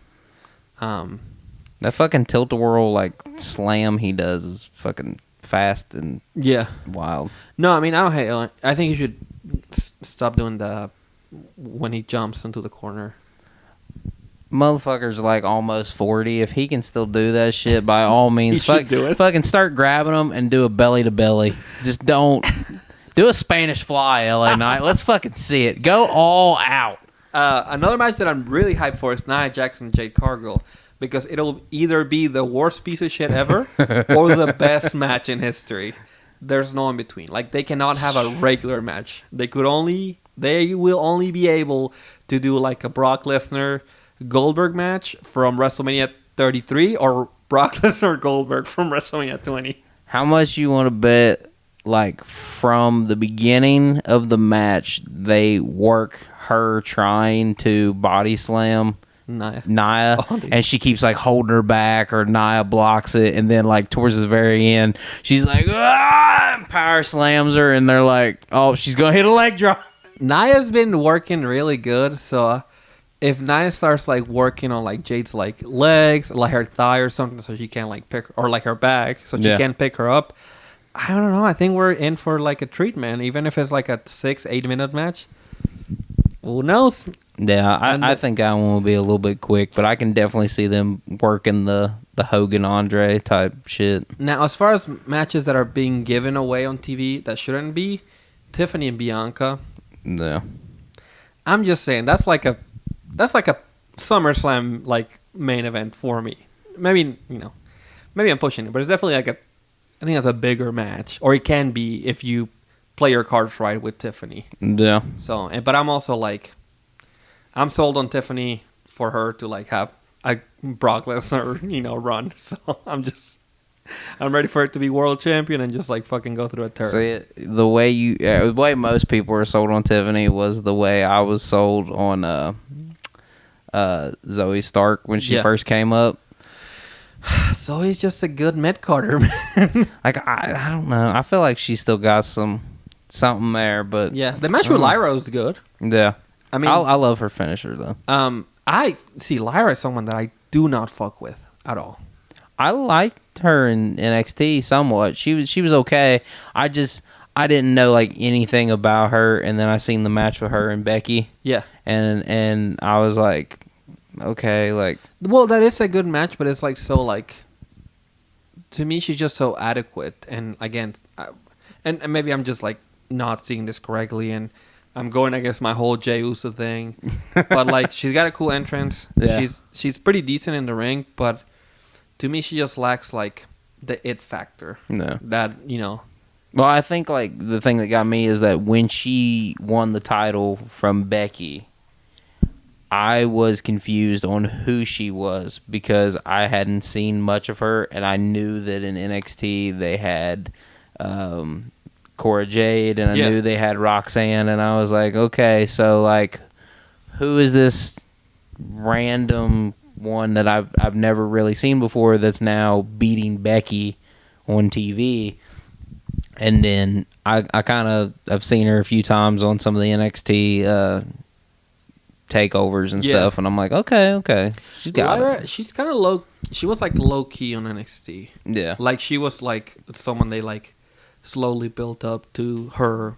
[SPEAKER 2] That fucking tilt-a-whirl slam he does is fucking fast and wild.
[SPEAKER 1] No, I don't hate Ellen. I think he should stop doing when he jumps into the corner.
[SPEAKER 2] Motherfucker's like almost 40. If he can still do that shit, by all means,
[SPEAKER 1] do it.
[SPEAKER 2] fucking start grabbing them and do a belly to belly. Just don't do a Spanish fly, LA Knight. Let's fucking see it. Go all out.
[SPEAKER 1] Another match that I'm really hyped for is Nia Jax and Jade Cargill, because it'll either be the worst piece of shit ever or the best match in history. There's no in between. Like, they cannot have a regular match. They will only be able to do like a Brock Lesnar Goldberg match from WrestleMania 33 or Brock Lesnar Goldberg from WrestleMania 20.
[SPEAKER 2] How much you want to bet, like, from the beginning of the match, they work her trying to body slam Nia, and she keeps like holding her back, or Nia blocks it, and then like towards the very end, she's like, ah, and power slams her, and they're like, oh, she's gonna hit a leg drop.
[SPEAKER 1] Nia's been working really good, so if Nia starts like working on like Jade's like legs, like her thigh or something, so she can like pick, or like her back, so she can pick her up. I don't know. I think we're in for like a treat, man. Even if it's like a 6-8 minute match. Who knows?
[SPEAKER 2] Yeah, I think that one will be a little bit quick, but I can definitely see them working the Hogan Andre type shit.
[SPEAKER 1] Now, as far as matches that are being given away on TV that shouldn't be, Tiffany and Bianca.
[SPEAKER 2] Yeah.
[SPEAKER 1] I'm just saying that's like a SummerSlam like main event for me. Maybe I'm pushing it, but it's definitely like I think that's a bigger match, or it can be if you play your cards right with Tiffany.
[SPEAKER 2] Yeah.
[SPEAKER 1] So, but I'm also like, I'm sold on Tiffany for her to like have a Brock Lesnar, run. So I'm ready for it to be world champion and just like fucking go through a turn.
[SPEAKER 2] See, the way most people were sold on Tiffany was the way I was sold on Zoe Stark when she first came up.
[SPEAKER 1] Zoe's just a good mid-carder, man.
[SPEAKER 2] Like, I don't know. I feel like she still got something there, but
[SPEAKER 1] yeah, the match with Lyra was good.
[SPEAKER 2] Yeah,
[SPEAKER 1] I mean,
[SPEAKER 2] I love her finisher though.
[SPEAKER 1] I see Lyra as someone that I do not fuck with at all.
[SPEAKER 2] I liked her in NXT somewhat. She was okay. I didn't know like anything about her, and then I seen the match with her and Becky.
[SPEAKER 1] Yeah,
[SPEAKER 2] and I was like, okay, like,
[SPEAKER 1] well, that is a good match, but it's like so like, to me, she's just so adequate. And again, and maybe I'm just like not seeing this correctly, and I'm going against my whole Jey Uso thing. But like, she's got a cool entrance. Yeah. She's pretty decent in the ring, but to me, she just lacks like the it factor.
[SPEAKER 2] No,
[SPEAKER 1] that
[SPEAKER 2] Well, I think like the thing that got me is that when she won the title from Becky, I was confused on who she was because I hadn't seen much of her, and I knew that in NXT they had Cora Jade, and I knew they had Roxanne, and I was like, okay, so like, who is this random one that I've never really seen before that's now beating Becky on TV? And then I kind of I've seen her a few times on some of the NXT takeovers and stuff, and I'm like, okay, she's got it.
[SPEAKER 1] She's kind of low. She was like low key on NXT.
[SPEAKER 2] Yeah,
[SPEAKER 1] like she was like someone they like slowly built up to her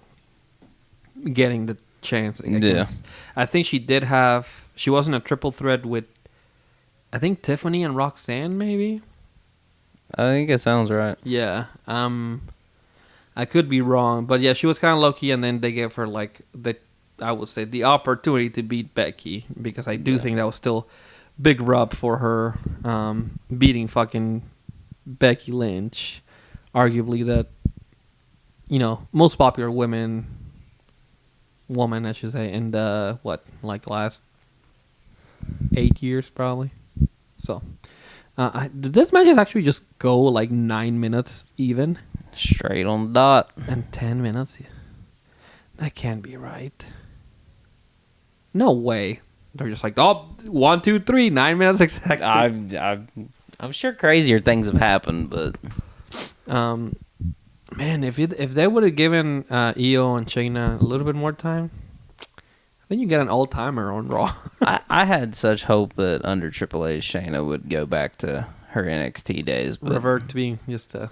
[SPEAKER 1] getting the chance against. Yeah. I think she was in a triple threat with, I think, Tiffany and Roxanne, maybe.
[SPEAKER 2] I think it sounds right.
[SPEAKER 1] Yeah. I could be wrong, but yeah, she was kind of low key, and then they gave her like I would say the opportunity to beat Becky, because I do think that was still big rub for her, beating fucking Becky Lynch, arguably that most popular woman, I should say, in the last 8 years probably. So this match is actually just go like 9 minutes even,
[SPEAKER 2] straight on the dot,
[SPEAKER 1] and 10 minutes. That can't be right. No way. They're just like, 1, 2, 3, 9 minutes exactly.
[SPEAKER 2] I'm sure crazier things have happened, but
[SPEAKER 1] man, if they would have given Io and Shayna a little bit more time, I think you get an all timer on Raw.
[SPEAKER 2] I had such hope that under Triple H, Shayna would go back to her NXT days, but
[SPEAKER 1] revert to being just a.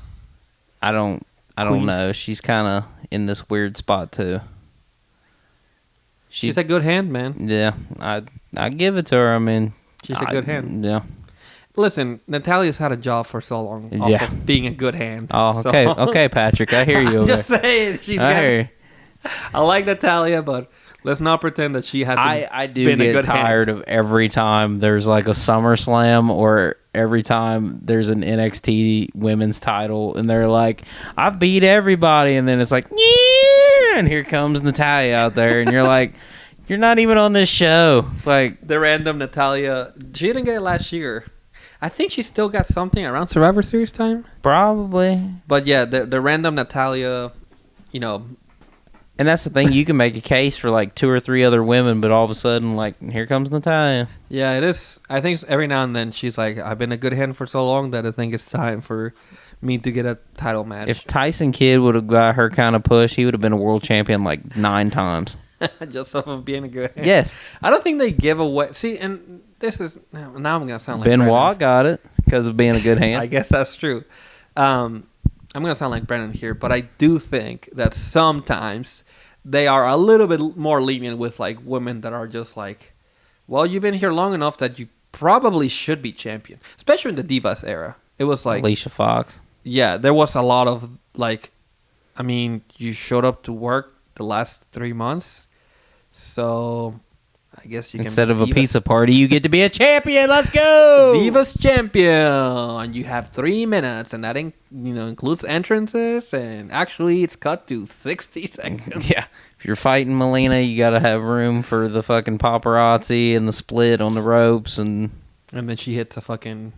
[SPEAKER 2] I don't know. She's kind of in this weird spot too.
[SPEAKER 1] She's a good hand, man.
[SPEAKER 2] Yeah, I give it to her. I mean,
[SPEAKER 1] She's a good hand.
[SPEAKER 2] Yeah.
[SPEAKER 1] Listen, Natalia's had a job for so long off of being a good hand.
[SPEAKER 2] Oh,
[SPEAKER 1] so.
[SPEAKER 2] okay, Patrick. I hear you.
[SPEAKER 1] I'm just saying.
[SPEAKER 2] I
[SPEAKER 1] like Natalia, but let's not pretend that she hasn't
[SPEAKER 2] I do
[SPEAKER 1] been a
[SPEAKER 2] get
[SPEAKER 1] good
[SPEAKER 2] tired
[SPEAKER 1] hand.
[SPEAKER 2] of every time there's like a SummerSlam or every time there's an NXT women's title and they're like, I've beat everybody. And then it's like, yeah, and here comes Natalia out there. And you're like, you're not even on this show. Like
[SPEAKER 1] The random Natalia, she didn't get it last year. I think she still got something around Survivor Series time.
[SPEAKER 2] Probably.
[SPEAKER 1] But yeah, the random Natalia, you know.
[SPEAKER 2] And that's the thing. You can make a case for like 2 or 3 other women, but all of a sudden, like, here comes Natalia.
[SPEAKER 1] Yeah, it is. I think every now and then she's like, I've been a good hand for so long that I think it's time for me to get a title match.
[SPEAKER 2] If Tyson Kidd would have got her kind of push, he would have been a world champion like 9 times.
[SPEAKER 1] Just off of being a good hand.
[SPEAKER 2] Yes.
[SPEAKER 1] I don't think they give away. See, and this is now I'm going to sound like
[SPEAKER 2] Benoit
[SPEAKER 1] Brennan.
[SPEAKER 2] got it because of being a good hand.
[SPEAKER 1] I guess that's true. I'm going to sound like Brennan here, but I do think that sometimes they are a little bit more lenient with like women that are just like, well, you've been here long enough that you probably should be champion, especially in the Divas era. It was like
[SPEAKER 2] Alicia Fox.
[SPEAKER 1] Yeah, there was a lot of like, I mean, you showed up to work the last 3 months, so I guess you
[SPEAKER 2] Instead
[SPEAKER 1] can
[SPEAKER 2] of a pizza party, you get to be a champion. Let's go!
[SPEAKER 1] Divas champion. You have 3 minutes, and that includes entrances, and actually it's cut to 60 seconds.
[SPEAKER 2] Yeah. If you're fighting Melina, you got to have room for the fucking paparazzi and the split on the ropes. And
[SPEAKER 1] then she hits a fucking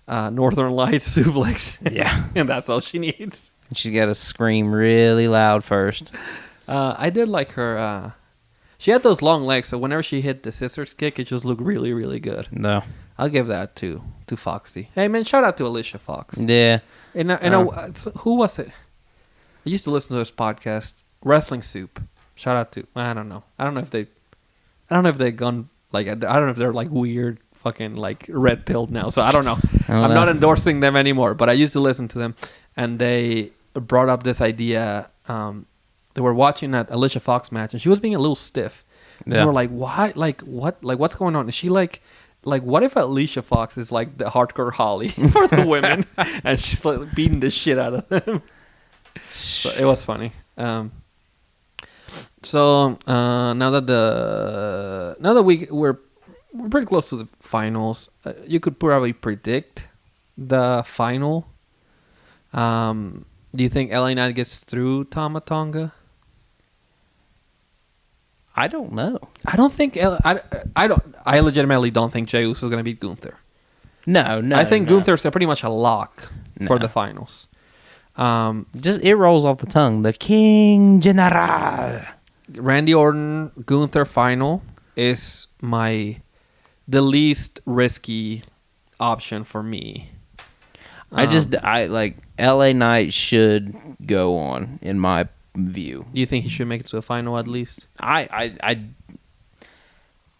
[SPEAKER 1] Northern Lights suplex.
[SPEAKER 2] Yeah.
[SPEAKER 1] And that's all she needs.
[SPEAKER 2] she's got to scream really loud first.
[SPEAKER 1] I did like her. She had those long legs, so whenever she hit the scissors kick, it just looked really, really good.
[SPEAKER 2] No.
[SPEAKER 1] I'll give that to Foxy. Hey, man, shout out to Alicia Fox.
[SPEAKER 2] Yeah.
[SPEAKER 1] Who was it? I used to listen to this podcast, Wrestling Soup. Shout out to, I don't know if they've gone, like, I don't know if they're, like, weird fucking, like, red pilled now. So I don't know. I'm not endorsing them anymore, but I used to listen to them, and they brought up this idea. They were watching that Alicia Fox match, and she was being a little stiff. And They were like, why? Like, what? Like, what's going on? Is she like, what if Alicia Fox is like the hardcore Holly for the women, and she's like beating the shit out of them? So it was funny. So now that we're pretty close to the finals, you could probably predict the final. Do you think LA Knight gets through Tama Tonga?
[SPEAKER 2] I don't know.
[SPEAKER 1] I don't think I legitimately don't think Jey Uso is going to beat Gunther.
[SPEAKER 2] No.
[SPEAKER 1] I think Gunther's pretty much a lock for the finals.
[SPEAKER 2] Just it rolls off the tongue. The King General.
[SPEAKER 1] Randy Orton Gunther final is the least risky option for me.
[SPEAKER 2] I like LA Knight should go on in my view.
[SPEAKER 1] Do you think he should make it to a final at least?
[SPEAKER 2] I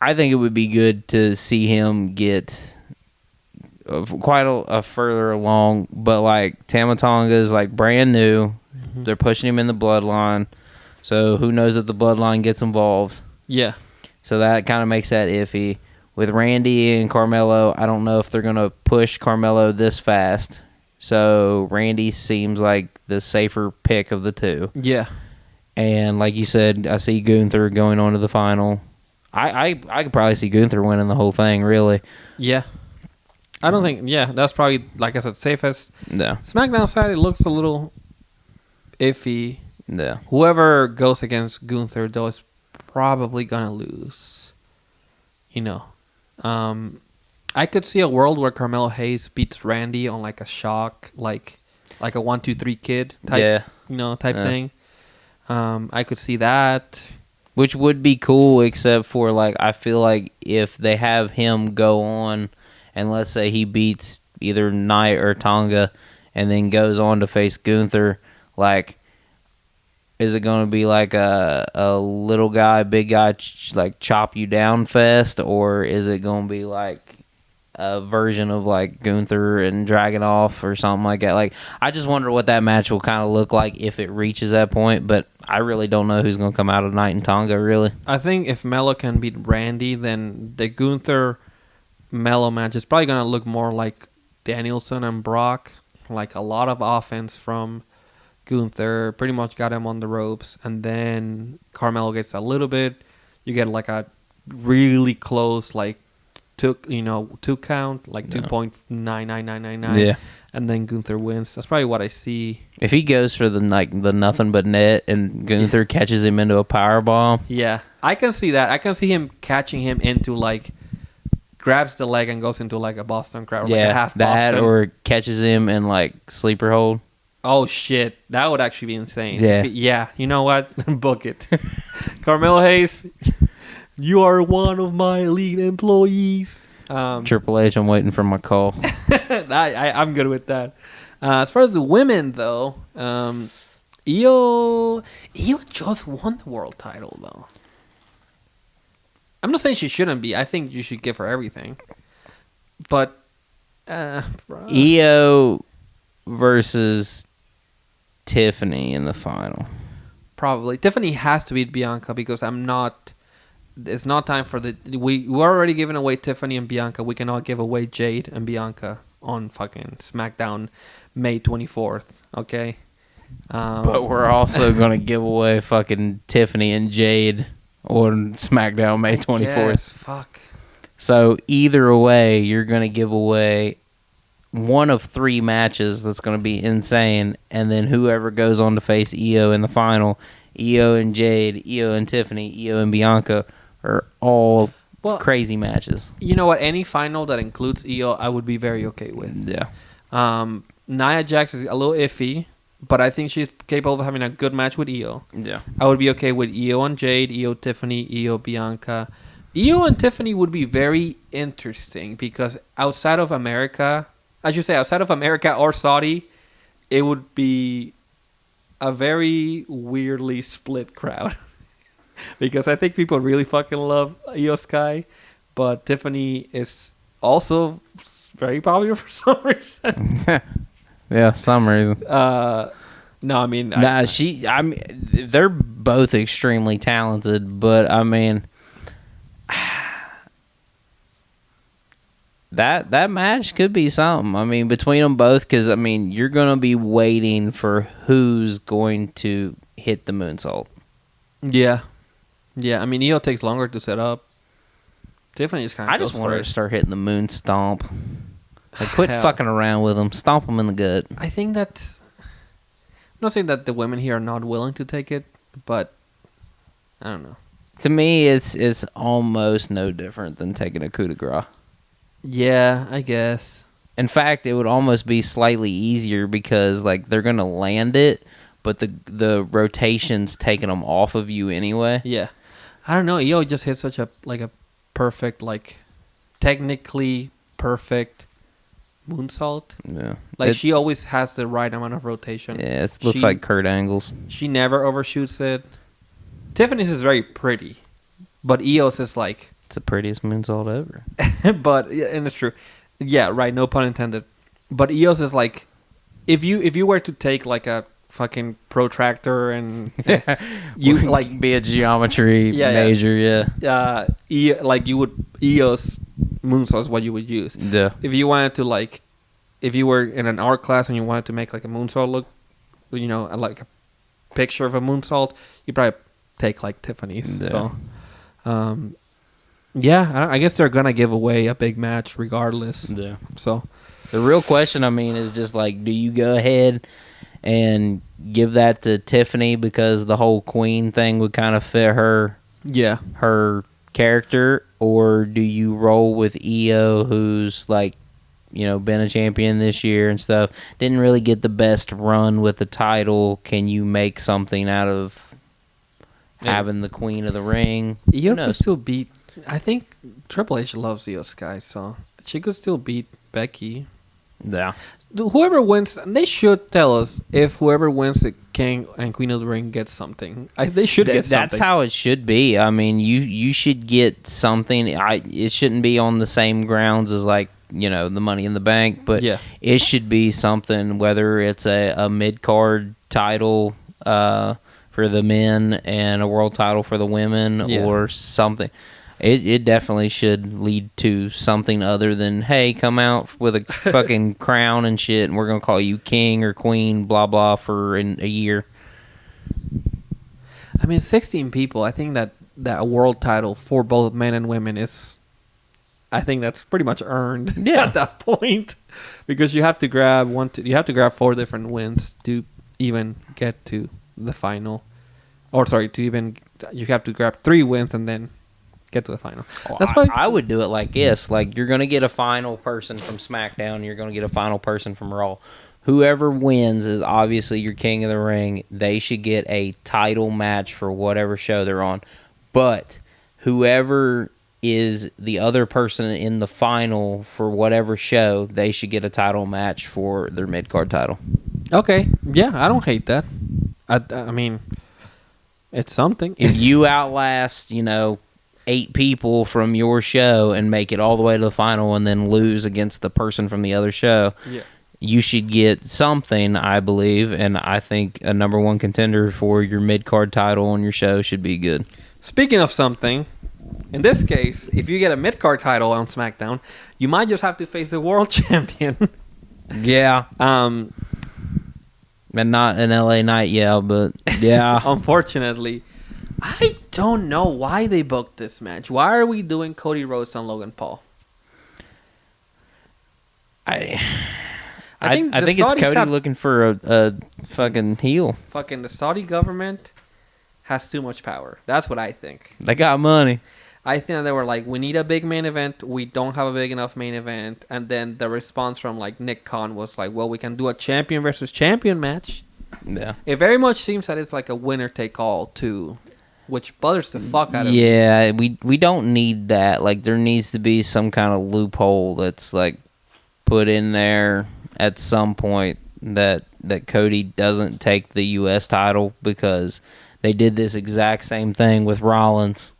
[SPEAKER 2] think it would be good to see him get quite a further along, but like Tama Tonga is like brand new. Mm-hmm. They're pushing him in the bloodline, so who knows if the bloodline gets involved?
[SPEAKER 1] Yeah.
[SPEAKER 2] So that kind of makes that iffy. With Randy and Carmelo, I don't know if they're going to push Carmelo this fast. So Randy seems like the safer pick of the two.
[SPEAKER 1] Yeah.
[SPEAKER 2] And like you said, I see Gunther going on to the final. I could probably see Gunther winning the whole thing, really.
[SPEAKER 1] Yeah. I don't think, that's probably, like I said, safest.
[SPEAKER 2] No.
[SPEAKER 1] SmackDown side, it looks a little iffy.
[SPEAKER 2] Yeah.
[SPEAKER 1] Whoever goes against Gunther, though, is probably going to lose. You know. I could see a world where Carmelo Hayes beats Randy on like a shock, like a 1-2-3 kid type, type thing. I could see that,
[SPEAKER 2] which would be cool, except for like I feel like if they have him go on, and let's say he beats either Knight or Tonga, and then goes on to face Gunther, like, is it going to be like a little guy, big guy, like chop you down fest, or is it going to be like a version of like Gunther and Dragunov or something like that? Like, I just wonder what that match will kind of look like if it reaches that point, but I really don't know who's going to come out of Knight and Tonga, really.
[SPEAKER 1] I think if Melo can beat Randy, then the Gunther mellow match. It's probably gonna look more like Danielson and Brock, like a lot of offense from Gunther. Pretty much got him on the ropes, and then Carmelo gets a little bit. You get like a really close, like two count, like 2.99999.
[SPEAKER 2] Yeah.
[SPEAKER 1] And then Gunther wins. That's probably what I see.
[SPEAKER 2] If he goes for the nothing but net and Gunther catches him into a powerbomb.
[SPEAKER 1] Yeah, I can see that. I can see him catching him into like grabs the leg and goes into like a Boston crab.
[SPEAKER 2] Yeah,
[SPEAKER 1] like a half
[SPEAKER 2] that
[SPEAKER 1] Boston.
[SPEAKER 2] or catches him in like sleeper hold.
[SPEAKER 1] Oh shit, that would actually be insane.
[SPEAKER 2] Yeah.
[SPEAKER 1] Yeah. You know what? Book it. Carmelo Hayes, you are one of my elite employees.
[SPEAKER 2] Triple H, I'm waiting for my call.
[SPEAKER 1] I'm good with that. As far as the women, though, Io just won the world title, though. I'm not saying she shouldn't be. I think you should give her everything. But
[SPEAKER 2] Io versus Tiffany in the final.
[SPEAKER 1] Probably Tiffany has to beat Bianca because I'm not. It's not time for we're already giving away Tiffany and Bianca. We cannot give away Jade and Bianca on fucking SmackDown May 24th. Okay.
[SPEAKER 2] But we're also gonna give away fucking Tiffany and Jade on SmackDown May 24th.
[SPEAKER 1] Yes, fuck.
[SPEAKER 2] So either way, you're gonna give away one of 3 matches that's gonna be insane, and then whoever goes on to face Io in the final, Io and Jade, Io and Tiffany, Io and Bianca are all crazy matches.
[SPEAKER 1] You know what? Any final that includes Io, I would be very okay with.
[SPEAKER 2] Yeah.
[SPEAKER 1] Nia Jax is a little iffy, but I think she's capable of having a good match with Io.
[SPEAKER 2] Yeah.
[SPEAKER 1] I would be okay with Io and Jade, Io Tiffany, Io Bianca. Io and Tiffany would be very interesting because outside of America or Saudi, it would be a very weirdly split crowd. Because I think people really fucking love Io Sky, but Tiffany is also very popular for some reason.
[SPEAKER 2] Yeah, some reason.
[SPEAKER 1] No, I mean,
[SPEAKER 2] they're both extremely talented, but I mean, that match could be something. I mean, between them both, because I mean, you're gonna be waiting for who's going to hit the moonsault.
[SPEAKER 1] Yeah. I mean, Io takes longer to set up. Tiffany just kind of.
[SPEAKER 2] I just want her to start hitting the moon stomp. Like, quit fucking around with them. Stomp them in the gut.
[SPEAKER 1] I think that's. I'm not saying that the women here are not willing to take it, but I don't know.
[SPEAKER 2] To me, it's almost no different than taking a coup de grace.
[SPEAKER 1] Yeah, I guess.
[SPEAKER 2] In fact, it would almost be slightly easier because like they're gonna land it, but the rotation's taking them off of you anyway.
[SPEAKER 1] Yeah, I don't know. Io just hit such a perfect, like technically perfect moonsault.
[SPEAKER 2] Yeah,
[SPEAKER 1] like she always has the right amount of rotation.
[SPEAKER 2] Yeah, it looks like Kurt Angle's.
[SPEAKER 1] She never overshoots it. Tiffany's is very pretty, but Io's is like
[SPEAKER 2] it's the prettiest moonsault ever.
[SPEAKER 1] but and it's true. Yeah, right. No pun intended. But Io's is like if you were to take like a fucking protractor and you like
[SPEAKER 2] be a geometry major,
[SPEAKER 1] Io's moonsault is what you would use.
[SPEAKER 2] Yeah.
[SPEAKER 1] If you wanted to if you were in an art class and you wanted to make like a moonsault look, like a picture of a moonsault, you probably take like Tiffany's. Yeah. So, I guess they're gonna give away a big match regardless.
[SPEAKER 2] Yeah.
[SPEAKER 1] So,
[SPEAKER 2] the real question, I mean, is just like, do you go ahead and give that to Tiffany because the whole queen thing would kind of fit her character, or do you roll with Io, who's like, been a champion this year and stuff, didn't really get the best run with the title? Can you make something out of having the queen of the ring?
[SPEAKER 1] Io could still beat. I think Triple H loves Io Sky, so she could still beat Becky.
[SPEAKER 2] Yeah.
[SPEAKER 1] Whoever wins, they should tell us if whoever wins the King and Queen of the Ring gets something. They should get something.
[SPEAKER 2] That's how it should be. I mean, you should get something. It shouldn't be on the same grounds as like, the Money in the Bank, but it should be something, whether it's a mid-card title for the men and a world title for the women or something. It definitely should lead to something other than, hey, come out with a fucking crown and shit, and we're gonna call you king or queen, blah blah, for a year.
[SPEAKER 1] I mean, 16 people. I think that a world title for both men and women is, I think that's pretty much earned.
[SPEAKER 2] Yeah.
[SPEAKER 1] At that point, because you have to grab you have to grab 4 different wins to even get to the final, or sorry, you have to grab 3 wins and then get to the final.
[SPEAKER 2] That's why I would do it like this. Like, you're gonna get a final person from SmackDown, you're gonna get a final person from Raw. Whoever wins is obviously your king of the ring. They should get a title match for whatever show they're on. But whoever is the other person in the final for whatever show, they should get a title match for their mid-card title.
[SPEAKER 1] Okay, yeah, I don't hate that. I mean, it's something.
[SPEAKER 2] If you outlast, 8 people from your show and make it all the way to the final and then lose against the person from the other show,
[SPEAKER 1] yeah,
[SPEAKER 2] you should get something, I believe, and I think a number 1 contender for your mid-card title on your show should be good.
[SPEAKER 1] Speaking of something, in this case, if you get a mid-card title on SmackDown, you might just have to face the world champion.
[SPEAKER 2] Yeah. And not an LA Knight, but yeah.
[SPEAKER 1] Unfortunately, I don't know why they booked this match. Why are we doing Cody Rhodes and Logan Paul?
[SPEAKER 2] I think it's Cody looking for a fucking heel.
[SPEAKER 1] Fucking the Saudi government has too much power. That's what I think.
[SPEAKER 2] They got money.
[SPEAKER 1] I think they were like, we need a big main event. We don't have a big enough main event. And then the response from like Nick Khan was like, well, we can do a champion versus champion match.
[SPEAKER 2] Yeah.
[SPEAKER 1] It very much seems that it's like a winner take all too, which bothers the fuck out of me.
[SPEAKER 2] Yeah, we don't need that. Like, there needs to be some kind of loophole that's like put in there at some point that Cody doesn't take the U.S. title, because they did this exact same thing with Rollins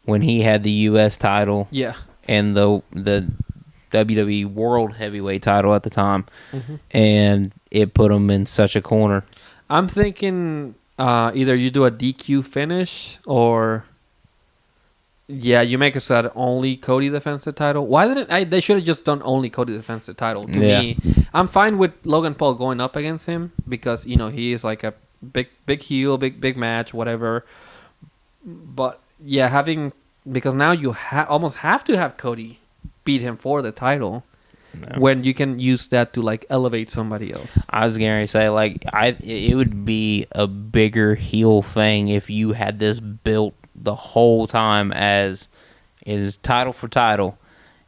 [SPEAKER 2] when he had the U.S. title,
[SPEAKER 1] yeah,
[SPEAKER 2] and the WWE World Heavyweight title at the time, and it put him in such a corner.
[SPEAKER 1] I'm thinking either you do a DQ finish or, yeah, you make it so that only Cody defends the title. Why didn't they should have just done only Cody defends the title? To me, I'm fine with Logan Paul going up against him because he is like a big heel, big match, whatever. But yeah, because now you almost have to have Cody beat him for the title, when you can use that to like elevate somebody else.
[SPEAKER 2] I was going to say, like, it would be a bigger heel thing if you had this built the whole time as is title for title,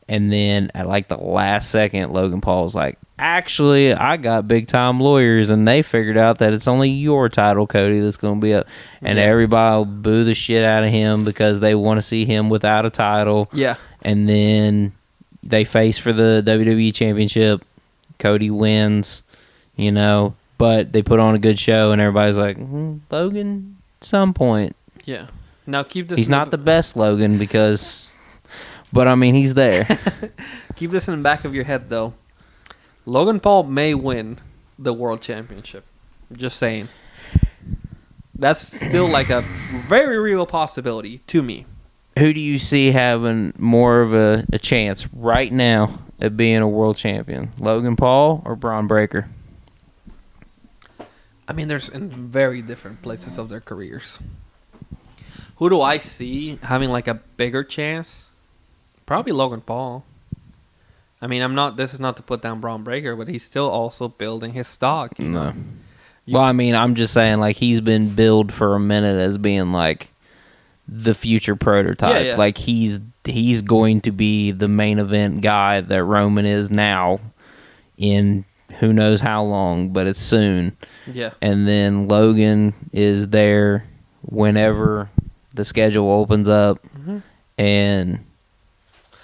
[SPEAKER 2] and then at like the last second, Logan Paul's like, actually, I got big time lawyers, and they figured out that it's only your title, Cody, that's going to be up, and everybody will boo the shit out of him because they want to see him without a title.
[SPEAKER 1] Yeah,
[SPEAKER 2] and then they face for the WWE Championship. Cody wins, but they put on a good show, and everybody's like, Logan, at some point.
[SPEAKER 1] Yeah. Now keep this.
[SPEAKER 2] He's not the best Logan but I mean, he's there.
[SPEAKER 1] Keep this in the back of your head, though. Logan Paul may win the World Championship. Just saying. That's still like a very real possibility to me.
[SPEAKER 2] Who do you see having more of a chance right now at being a world champion? Logan Paul or Braun Breaker?
[SPEAKER 1] I mean, they're in very different places of their careers. Who do I see having like a bigger chance? Probably Logan Paul. I mean, this is not to put down Braun Breaker, but he's still also building his stock.
[SPEAKER 2] No. Well, I mean, I'm just saying, like, he's been billed for a minute as being like the future prototype.
[SPEAKER 1] Yeah.
[SPEAKER 2] Like, he's going to be the main event guy that Roman is now in who knows how long, but it's soon.
[SPEAKER 1] Yeah.
[SPEAKER 2] And then Logan is there whenever the schedule opens up, and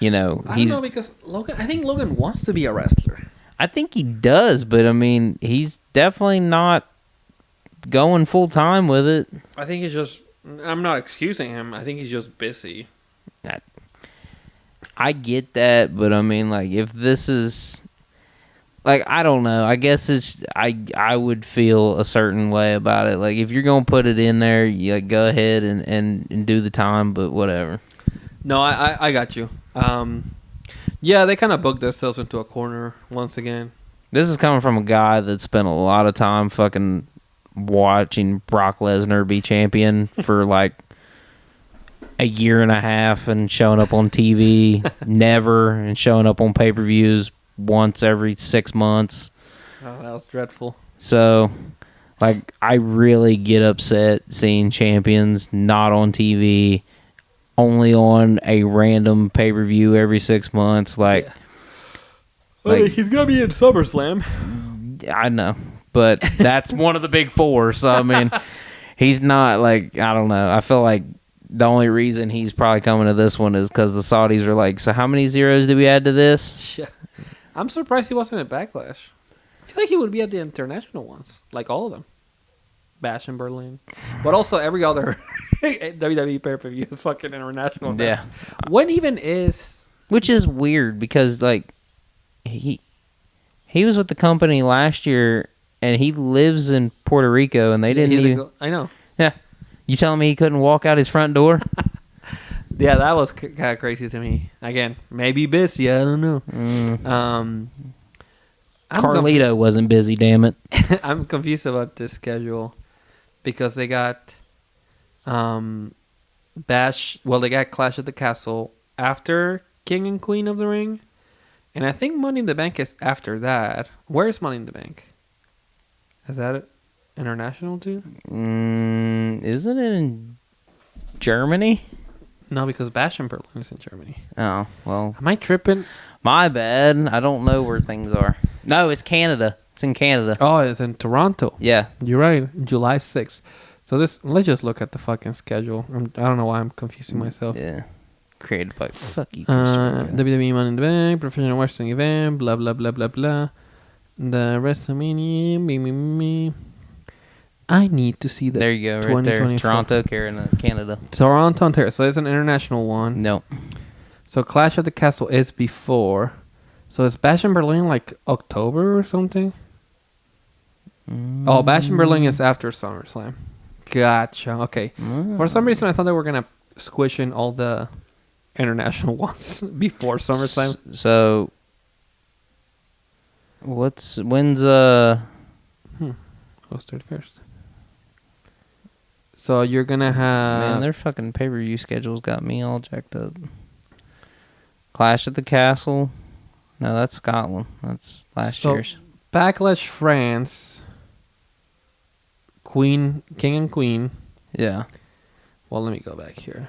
[SPEAKER 1] I don't know, because I think Logan wants to be a wrestler.
[SPEAKER 2] I think he does, but I mean, he's definitely not going full time with it.
[SPEAKER 1] I think he's just. I'm not excusing him. I think he's just busy.
[SPEAKER 2] I get that, but I mean, like, if this is, like, I don't know. I guess it's I would feel a certain way about it. Like, if you're gonna put it in there, you go ahead and do the time, but whatever.
[SPEAKER 1] No, I got you. Yeah, they kind of booked themselves into a corner once again.
[SPEAKER 2] This is coming from a guy that spent a lot of time fucking watching Brock Lesnar be champion for like a year and a half and showing up on TV never and showing up on pay-per-views once every 6 months.
[SPEAKER 1] Oh, that was dreadful.
[SPEAKER 2] So, like, I really get upset seeing champions not on TV, only on a random pay-per-view every 6 months. Like,
[SPEAKER 1] yeah. Like, he's gonna be in SummerSlam.
[SPEAKER 2] I know, but that's one of the big four. So I mean, he's not like, I don't know. I feel like the only reason he's probably coming to this one is because the Saudis are like, so how many zeros did we add to this?
[SPEAKER 1] Yeah. I'm surprised he wasn't at Backlash. I feel like he would be at the international ones, like all of them. Bash in Berlin, but also every other WWE pay-per-view is fucking international.
[SPEAKER 2] Yeah.
[SPEAKER 1] When even is,
[SPEAKER 2] which is weird because like he was with the company last year and he lives in Puerto Rico and they didn't even
[SPEAKER 1] go, I know.
[SPEAKER 2] Yeah. You telling me he couldn't walk out his front door?
[SPEAKER 1] Yeah, that was kind of crazy to me. Again, maybe busy. I don't know.
[SPEAKER 2] Carlito wasn't busy, damn it.
[SPEAKER 1] I'm confused about this schedule because they got Bash. Well, they got Clash at the Castle after King and Queen of the Ring, and I think Money in the Bank is after that. Where's Money in the Bank? Is that it? International too?
[SPEAKER 2] Isn't it in Germany?
[SPEAKER 1] No, because Bash in Berlin is in Germany.
[SPEAKER 2] Oh, well.
[SPEAKER 1] Am I tripping?
[SPEAKER 2] My bad. I don't know where things are. No, it's Canada. It's in Canada.
[SPEAKER 1] Oh, it's in Toronto.
[SPEAKER 2] Yeah.
[SPEAKER 1] You're right. July 6th. So let's just look at the fucking schedule. I don't know why I'm confusing myself.
[SPEAKER 2] Yeah. Created by fuck you.
[SPEAKER 1] WWE Money in the Bank, professional wrestling event, blah, blah, blah, blah, blah. The WrestleMania, me. I need to see that.
[SPEAKER 2] There you go, right there. Toronto, Canada.
[SPEAKER 1] Toronto, Ontario. So it's an international one.
[SPEAKER 2] No.
[SPEAKER 1] So Clash at the Castle is before. So is Bash in Berlin like October or something? Oh, Bash in Berlin is after SummerSlam. Gotcha. Okay. For some reason, I thought they were going to squish in all the international ones before SummerSlam.
[SPEAKER 2] So, when's
[SPEAKER 1] August 31st. So you're gonna have...
[SPEAKER 2] Man, their fucking pay-per-view schedules got me all jacked up. Clash at the Castle. No, that's Scotland. That's last year's.
[SPEAKER 1] Backlash France. King and Queen.
[SPEAKER 2] Yeah.
[SPEAKER 1] Well, let me go back here.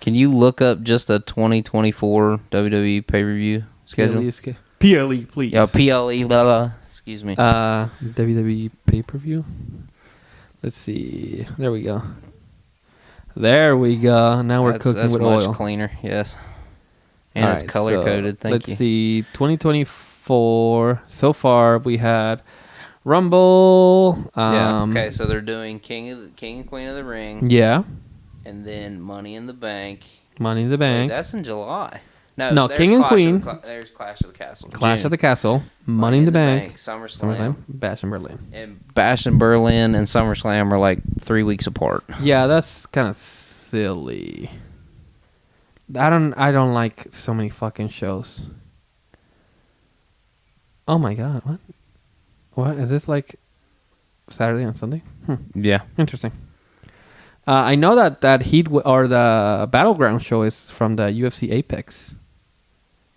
[SPEAKER 2] Can you look up just a 2024 WWE pay-per-view schedule?
[SPEAKER 1] PLE, please.
[SPEAKER 2] Yeah, PLE, blah, blah. Excuse me.
[SPEAKER 1] WWE pay-per-view. Let's see. There we go. Now we're cooking with oil.
[SPEAKER 2] That's much cleaner, yes. And it's color-coded. Thank you.
[SPEAKER 1] Let's see. 2024. So far, we had Rumble.
[SPEAKER 2] Yeah. Okay, so they're doing King and Queen of the Ring.
[SPEAKER 1] Yeah.
[SPEAKER 2] And then Money in the Bank.
[SPEAKER 1] Money in the Bank.
[SPEAKER 2] Wait, that's in July.
[SPEAKER 1] No, King and Queen.
[SPEAKER 2] There's Clash of the Castle.
[SPEAKER 1] Clash of the Castle. Money in the Bank.
[SPEAKER 2] SummerSlam.
[SPEAKER 1] Bash in Berlin.
[SPEAKER 2] And Bash in Berlin and SummerSlam are like 3 weeks apart.
[SPEAKER 1] Yeah, that's kind of silly. I don't like so many fucking shows. Oh my god, what is this, like Saturday and Sunday?
[SPEAKER 2] Yeah,
[SPEAKER 1] interesting. I know that Heat or the Battleground show is from the UFC Apex.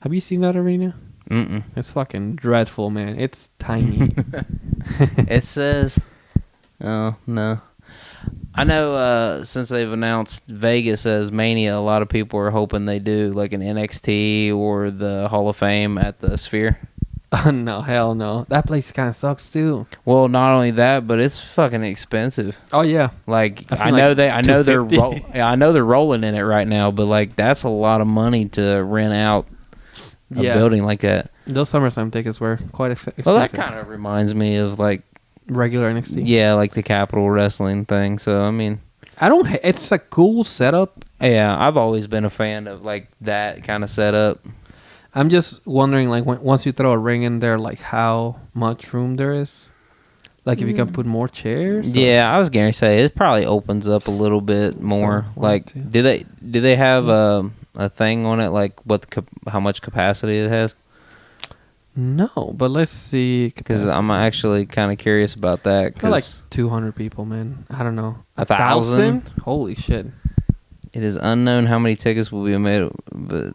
[SPEAKER 1] Have you seen that arena?
[SPEAKER 2] Mm-mm.
[SPEAKER 1] It's fucking dreadful, man. It's tiny.
[SPEAKER 2] It says, oh no, I know. Since they've announced Vegas as Mania, a lot of people are hoping they do like an NXT or the Hall of Fame at the Sphere.
[SPEAKER 1] No, hell no. That place kind of sucks too.
[SPEAKER 2] Well, not only that, but it's fucking expensive.
[SPEAKER 1] Oh yeah.
[SPEAKER 2] Like I know they're rolling in it right now, but like that's a lot of money to rent out a building like that.
[SPEAKER 1] Those SummerSlam tickets were quite expensive.
[SPEAKER 2] Well, that kind of reminds me of like
[SPEAKER 1] regular NXT.
[SPEAKER 2] Yeah, like the Capitol Wrestling thing. So I mean,
[SPEAKER 1] it's a cool setup.
[SPEAKER 2] Yeah, I've always been a fan of like that kind of setup.
[SPEAKER 1] I'm just wondering, like, once you throw a ring in there, like, how much room there is? Like, if you can put more chairs?
[SPEAKER 2] Yeah, I was going to say, it probably opens up a little bit more.
[SPEAKER 1] So,
[SPEAKER 2] like, do they have a thing on it, like how much capacity it has?
[SPEAKER 1] No, but let's see.
[SPEAKER 2] Because I'm actually kind of curious about that.
[SPEAKER 1] Like 200 people, man. I don't know.
[SPEAKER 2] 1,000?
[SPEAKER 1] Holy shit.
[SPEAKER 2] It is unknown how many tickets will be made, but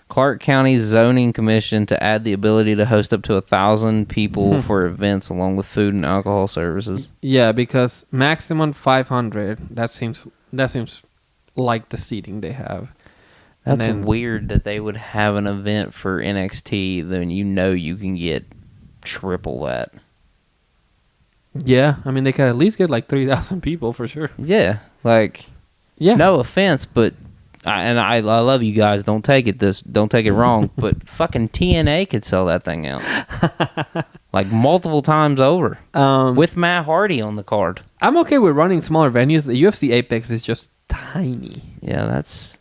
[SPEAKER 2] Clark County Zoning Commission to add the ability to host up to 1,000 people for events along with food and alcohol services.
[SPEAKER 1] Yeah, because maximum 500. That seems like the seating they have.
[SPEAKER 2] That's weird that they would have an event for NXT, then you can get triple that.
[SPEAKER 1] Yeah, I mean they could at least get like 3,000 people for sure.
[SPEAKER 2] Yeah, like no offense, but I love you guys. Don't take it wrong, but fucking TNA could sell that thing out like multiple times over with Matt Hardy on the card.
[SPEAKER 1] I'm okay with running smaller venues. The UFC Apex is just tiny.
[SPEAKER 2] Yeah, that's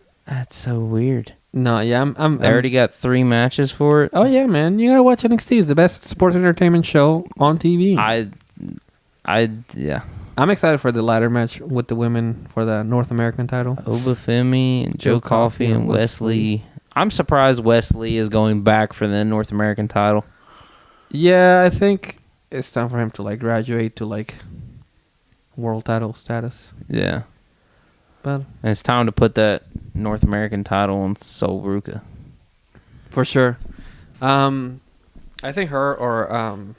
[SPEAKER 2] so weird.
[SPEAKER 1] No, yeah,
[SPEAKER 2] They already got 3 matches for it.
[SPEAKER 1] Oh yeah, man, you gotta watch NXT. It's the best sports entertainment show on TV.
[SPEAKER 2] Yeah.
[SPEAKER 1] I'm excited for the ladder match with the women for the North American title.
[SPEAKER 2] Obafemi and Joe Coffey and Wesley. I'm surprised Wesley is going back for the North American title.
[SPEAKER 1] Yeah, I think it's time for him to like graduate to like world title status.
[SPEAKER 2] Yeah.
[SPEAKER 1] But
[SPEAKER 2] and it's time to put that North American title on Sol Ruca.
[SPEAKER 1] For sure. I think her or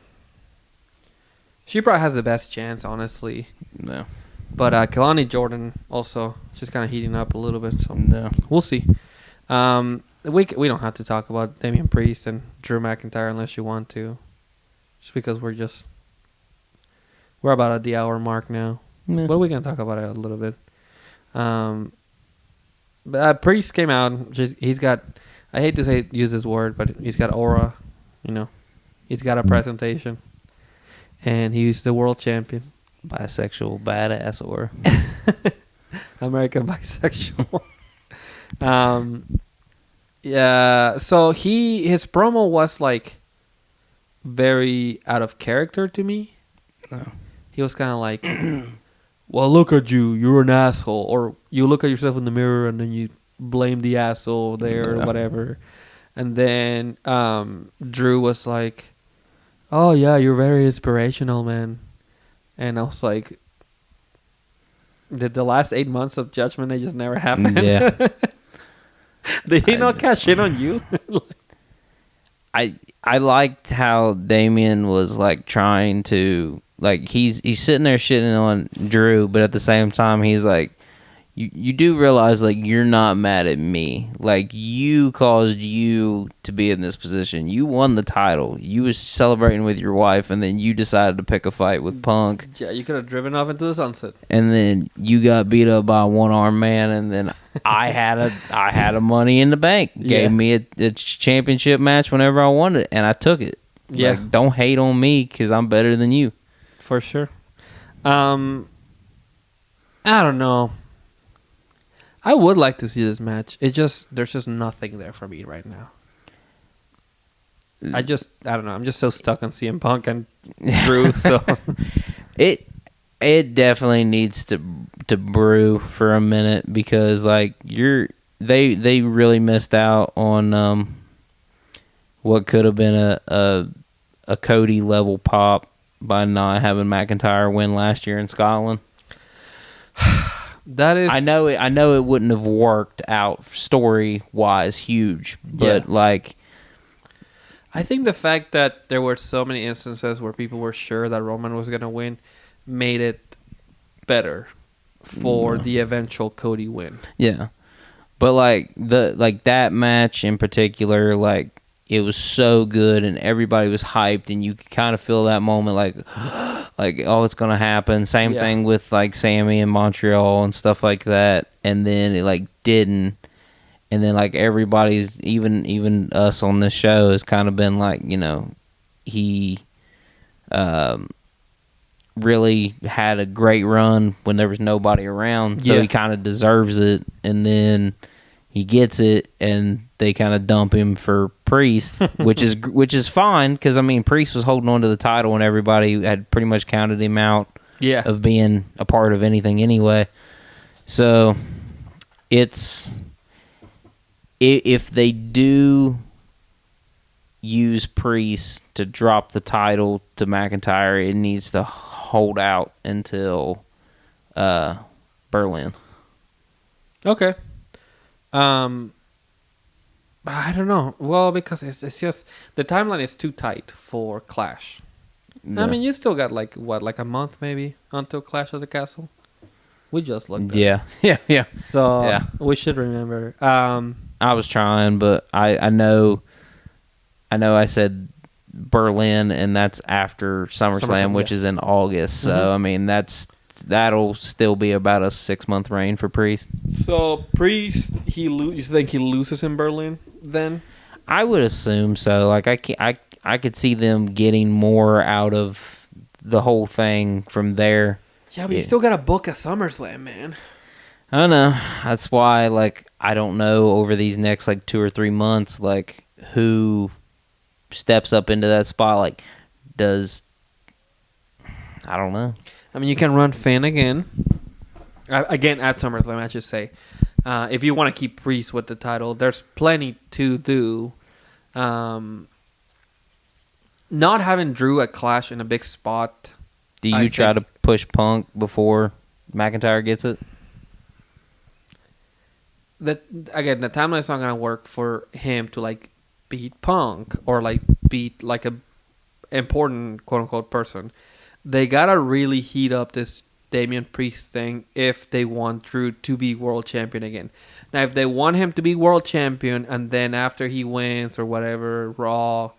[SPEAKER 1] she probably has the best chance, honestly.
[SPEAKER 2] No.
[SPEAKER 1] But Kelani Jordan also, she's kind of heating up a little bit, so we'll see. We don't have to talk about Damian Priest and Drew McIntyre unless you want to. Just because we're about at the hour mark now.
[SPEAKER 2] Yeah.
[SPEAKER 1] But we can talk about it a little bit. But Priest came out. He's got, I hate to use this word, but he's got aura. He's got a presentation, and he's the world champion.
[SPEAKER 2] Bisexual badass aura.
[SPEAKER 1] American bisexual. Yeah. So his promo was like very out of character to me.
[SPEAKER 2] Oh.
[SPEAKER 1] He was kind of like, well, look at you. You're an asshole. Or you look at yourself in the mirror and then you blame the asshole there or whatever. And then Drew was like, oh, yeah, you're very inspirational, man. And I was like, did the last 8 months of Judgment Day just never happen?
[SPEAKER 2] Yeah.
[SPEAKER 1] Did he not cash in on you?
[SPEAKER 2] I liked how Damian was like trying to, like, he's sitting there shitting on Drew, but at the same time he's like, you do realize, like, you're not mad at me. Like, you caused you to be in this position. You won the title. You was celebrating with your wife, and then you decided to pick a fight with Punk.
[SPEAKER 1] Yeah, you could have driven off into the sunset.
[SPEAKER 2] And then you got beat up by a one-armed man, and then I had a Money in the Bank. Gave me a championship match whenever I wanted it, and I took it.
[SPEAKER 1] Yeah.
[SPEAKER 2] Like, don't hate on me because I'm better than you.
[SPEAKER 1] For sure. I don't know. I would like to see this match. There's just nothing there for me right now. I don't know. I'm just so stuck on CM Punk and Drew. So
[SPEAKER 2] it definitely needs to brew for a minute because like they really missed out on what could have been a Cody level pop by not having McIntyre win last year in Scotland.
[SPEAKER 1] That is,
[SPEAKER 2] I know it wouldn't have worked out story wise huge, but like
[SPEAKER 1] I think the fact that there were so many instances where people were sure that Roman was going to win made it better for the eventual Cody win.
[SPEAKER 2] Yeah. But like that match in particular, like it was so good and everybody was hyped and you could kind of feel that moment like oh, it's going to happen. Same thing with like Sammy in Montreal and stuff like that. And then it like didn't. And then like everybody's, even us on this show has kind of been like, he really had a great run when there was nobody around. So he kind of deserves it. And then he gets it and they kind of dump him for Priest, which is fine because I mean Priest was holding on to the title and everybody had pretty much counted him out of being a part of anything anyway. So it's if they do use Priest to drop the title to McIntyre, it needs to hold out until Berlin.
[SPEAKER 1] Okay. I don't know. Well, because it's just the timeline is too tight for Clash.
[SPEAKER 2] Yeah.
[SPEAKER 1] I mean, you still got like a month maybe until Clash of the Castle. We just looked.
[SPEAKER 2] Yeah.
[SPEAKER 1] So
[SPEAKER 2] Yeah.
[SPEAKER 1] we should remember.
[SPEAKER 2] I was trying, but I know I said Berlin, and that's after SummerSlam, which is in August. So I mean, that'll still be about a 6-month reign for Priest.
[SPEAKER 1] So Priest, you think he loses in Berlin then?
[SPEAKER 2] I would assume so. Like I could see them getting more out of the whole thing from there.
[SPEAKER 1] Yeah, but you still got to book a SummerSlam, man.
[SPEAKER 2] I don't know. That's why, like, I don't know over these next, like, 2 or 3 months, like, who steps up into that spot. Like, I don't know.
[SPEAKER 1] I mean, you can run Finn again. Again, at SummerSlam, I should say. If you want to keep Priest with the title, there's plenty to do. Not having Drew at Clash in a big spot.
[SPEAKER 2] Do you try to push Punk before McIntyre gets it?
[SPEAKER 1] The timeline's not gonna work for him to like beat Punk or like beat like a important quote unquote person. They gotta really heat up this Damian Priest thing if they want Drew to be world champion again. Now, if they want him to be world champion and then after he wins or whatever Raw,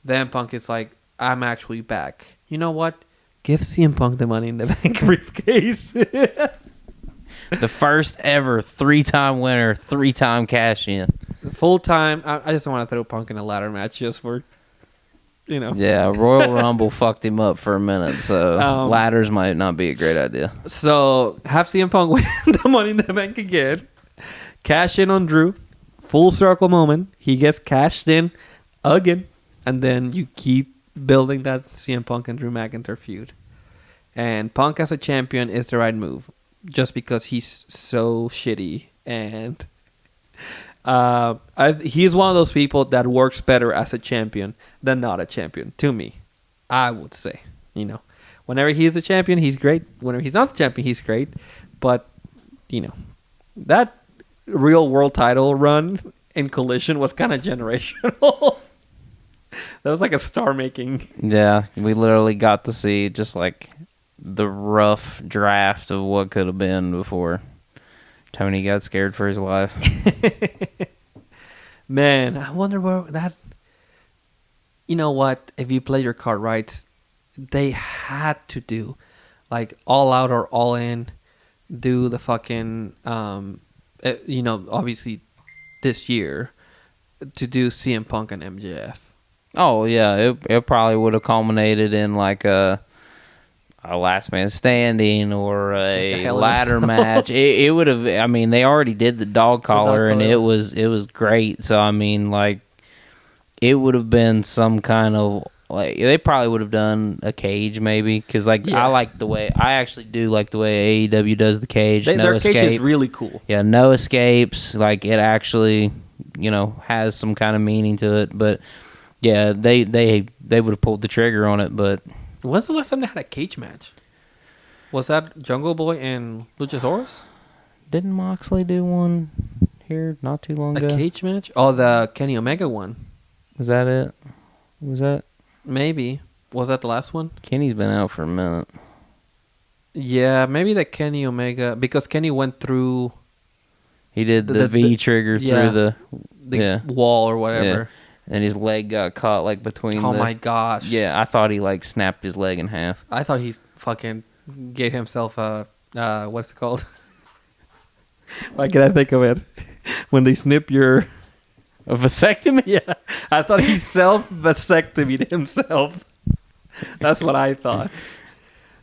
[SPEAKER 1] then Punk is like, I'm actually back. You know what? Give CM Punk the Money in the Bank briefcase.
[SPEAKER 2] The first ever 3-time winner, 3-time cash in.
[SPEAKER 1] Full time. I just want to throw Punk in a ladder match just for, you know.
[SPEAKER 2] Yeah, Royal Rumble fucked him up for a minute, so ladders might not be a great idea.
[SPEAKER 1] So have CM Punk win the Money in the Bank again. Cash in on Drew. Full circle moment. He gets cashed in again. And then you keep building that CM Punk and Drew McIntyre feud. And Punk as a champion is the right move. Just because he's so shitty. And he's one of those people that works better as a champion than not a champion. To me, I would say. You know, whenever he's the champion, he's great. Whenever he's not the champion, he's great. But, you know, that real world title run in Collision was kind of generational. That was like a star making.
[SPEAKER 2] Yeah, we literally got to see just like the rough draft of what could have been before Tony got scared for his life.
[SPEAKER 1] Man, I wonder where that... You know what? If you play your card right, they had to do like all out or all in, do the fucking, you know, obviously this year to do CM Punk and MJF. Oh,
[SPEAKER 2] yeah, it probably would have culminated in like a last man standing or a ladder match. It would have. I mean, they already did the dog collar, and it was great. So I mean, like, it would have been some kind of like they probably would have done a cage maybe because like I actually do like the way AEW does the cage.
[SPEAKER 1] Their cage is really cool.
[SPEAKER 2] Yeah, no escapes. Like it actually, you know, has some kind of meaning to it, but. Yeah, they would have pulled the trigger on it, but...
[SPEAKER 1] When's the last time they had a cage match? Was that Jungle Boy and Luchasaurus?
[SPEAKER 2] Didn't Moxley do one here not too long ago?
[SPEAKER 1] A cage match? Oh, the Kenny Omega one.
[SPEAKER 2] Was that it? Was that...
[SPEAKER 1] Maybe. Was that the last one?
[SPEAKER 2] Kenny's been out for a minute.
[SPEAKER 1] Yeah, maybe the Kenny Omega... Because Kenny went through...
[SPEAKER 2] He did the V-trigger through the
[SPEAKER 1] wall or whatever.
[SPEAKER 2] Yeah. And his leg got caught like between
[SPEAKER 1] my gosh.
[SPEAKER 2] Yeah, I thought he like snapped his leg in half.
[SPEAKER 1] I thought he fucking gave himself a... what's it called? Why can I think of it? When they snip your...
[SPEAKER 2] A vasectomy?
[SPEAKER 1] Yeah. I thought he self-vasectomied himself. That's what I thought.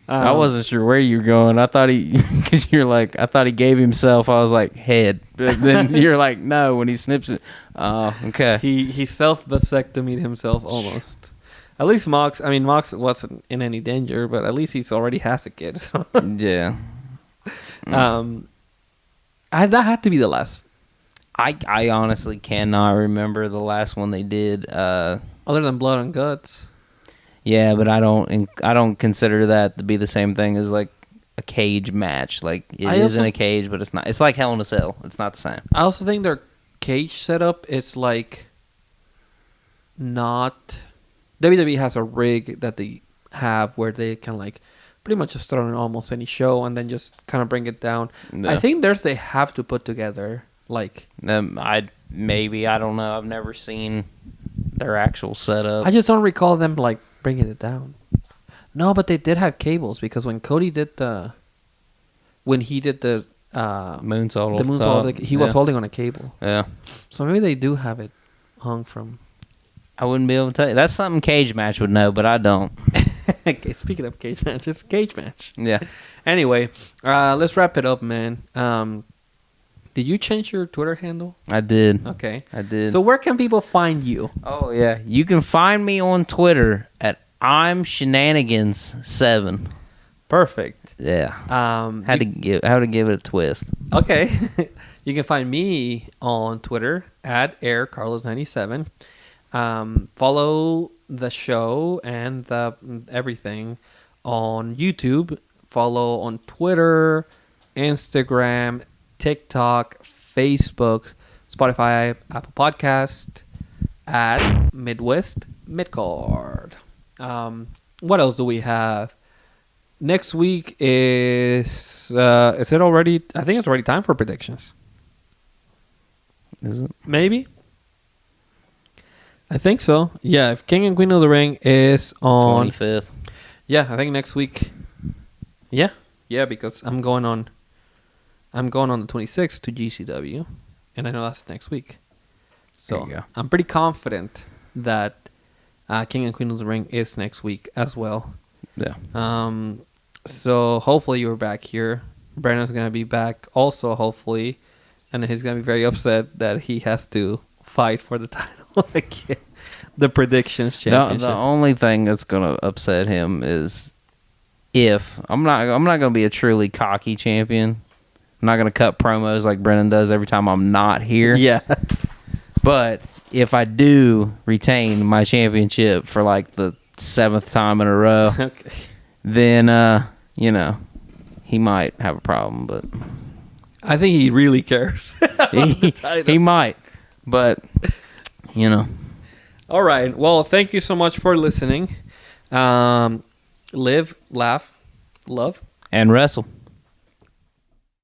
[SPEAKER 2] I wasn't sure where you were going. I thought because you're like, I thought he gave himself. I was like, head. But then you're like, no, when he snips it. Oh, okay.
[SPEAKER 1] He self-vasectomied himself almost. At least Mox wasn't in any danger, but at least he's already has a kid. So.
[SPEAKER 2] Yeah.
[SPEAKER 1] That had to be the last.
[SPEAKER 2] I honestly cannot remember the last one they did.
[SPEAKER 1] Other than Blood and Guts.
[SPEAKER 2] Yeah, but I don't consider that to be the same thing as like a cage match. Like it isn't a cage, but it's not. It's like Hell in a Cell. It's not the same.
[SPEAKER 1] I also think their cage setup is like not. WWE has a rig that they have where they can like pretty much just throw on almost any show and then just kind of bring it down.
[SPEAKER 2] No.
[SPEAKER 1] I think theirs they have to put together like.
[SPEAKER 2] I don't know. I've never seen their actual setup.
[SPEAKER 1] I just don't recall them like bringing it down. No, but they did have cables because when Cody did the
[SPEAKER 2] moonsault,
[SPEAKER 1] he was holding on a cable.
[SPEAKER 2] Yeah.
[SPEAKER 1] So maybe they do have it hung from.
[SPEAKER 2] I wouldn't be able to tell you. That's something Cage Match would know, but I don't.
[SPEAKER 1] Okay, speaking of cage match, it's a cage match.
[SPEAKER 2] Yeah.
[SPEAKER 1] Anyway, let's wrap it up, man. Did you change your Twitter handle?
[SPEAKER 2] I did.
[SPEAKER 1] Okay.
[SPEAKER 2] I did.
[SPEAKER 1] So where can people find you?
[SPEAKER 2] Oh, yeah. You can find me on Twitter at I'm Shenanigans7.
[SPEAKER 1] Perfect.
[SPEAKER 2] Yeah. How to give it a twist.
[SPEAKER 1] Okay. You can find me on Twitter at AirCarlos97. Follow the show and everything on YouTube. Follow on Twitter, Instagram, TikTok, Facebook, Spotify, Apple Podcast at Midwest Midcard. What else do we have? Next week is it already? I think it's already time for predictions.
[SPEAKER 2] Is it?
[SPEAKER 1] Maybe. I think so. Yeah, if King and Queen of the Ring is on
[SPEAKER 2] 25th.
[SPEAKER 1] Yeah, I think next week. Yeah, because I'm going on the 26th to GCW, and I know that's next week. So
[SPEAKER 2] There you go.
[SPEAKER 1] I'm pretty confident that King and Queen of the Ring is next week as well.
[SPEAKER 2] Yeah.
[SPEAKER 1] So hopefully you're back here. Brandon's gonna be back also, hopefully, and he's gonna be very upset that he has to fight for the title again. The predictions championship.
[SPEAKER 2] The only thing that's gonna upset him is if I'm not gonna be a truly cocky champion. I'm not gonna cut promos like Brennan does every time I'm not here.
[SPEAKER 1] Yeah.
[SPEAKER 2] But if I do retain my championship for like the 7th time in a row,
[SPEAKER 1] Okay.
[SPEAKER 2] then he might have a problem. But
[SPEAKER 1] I think he really cares.
[SPEAKER 2] he might. But
[SPEAKER 1] All right. Well, thank you so much for listening. Live, laugh, love.
[SPEAKER 2] and wrestle.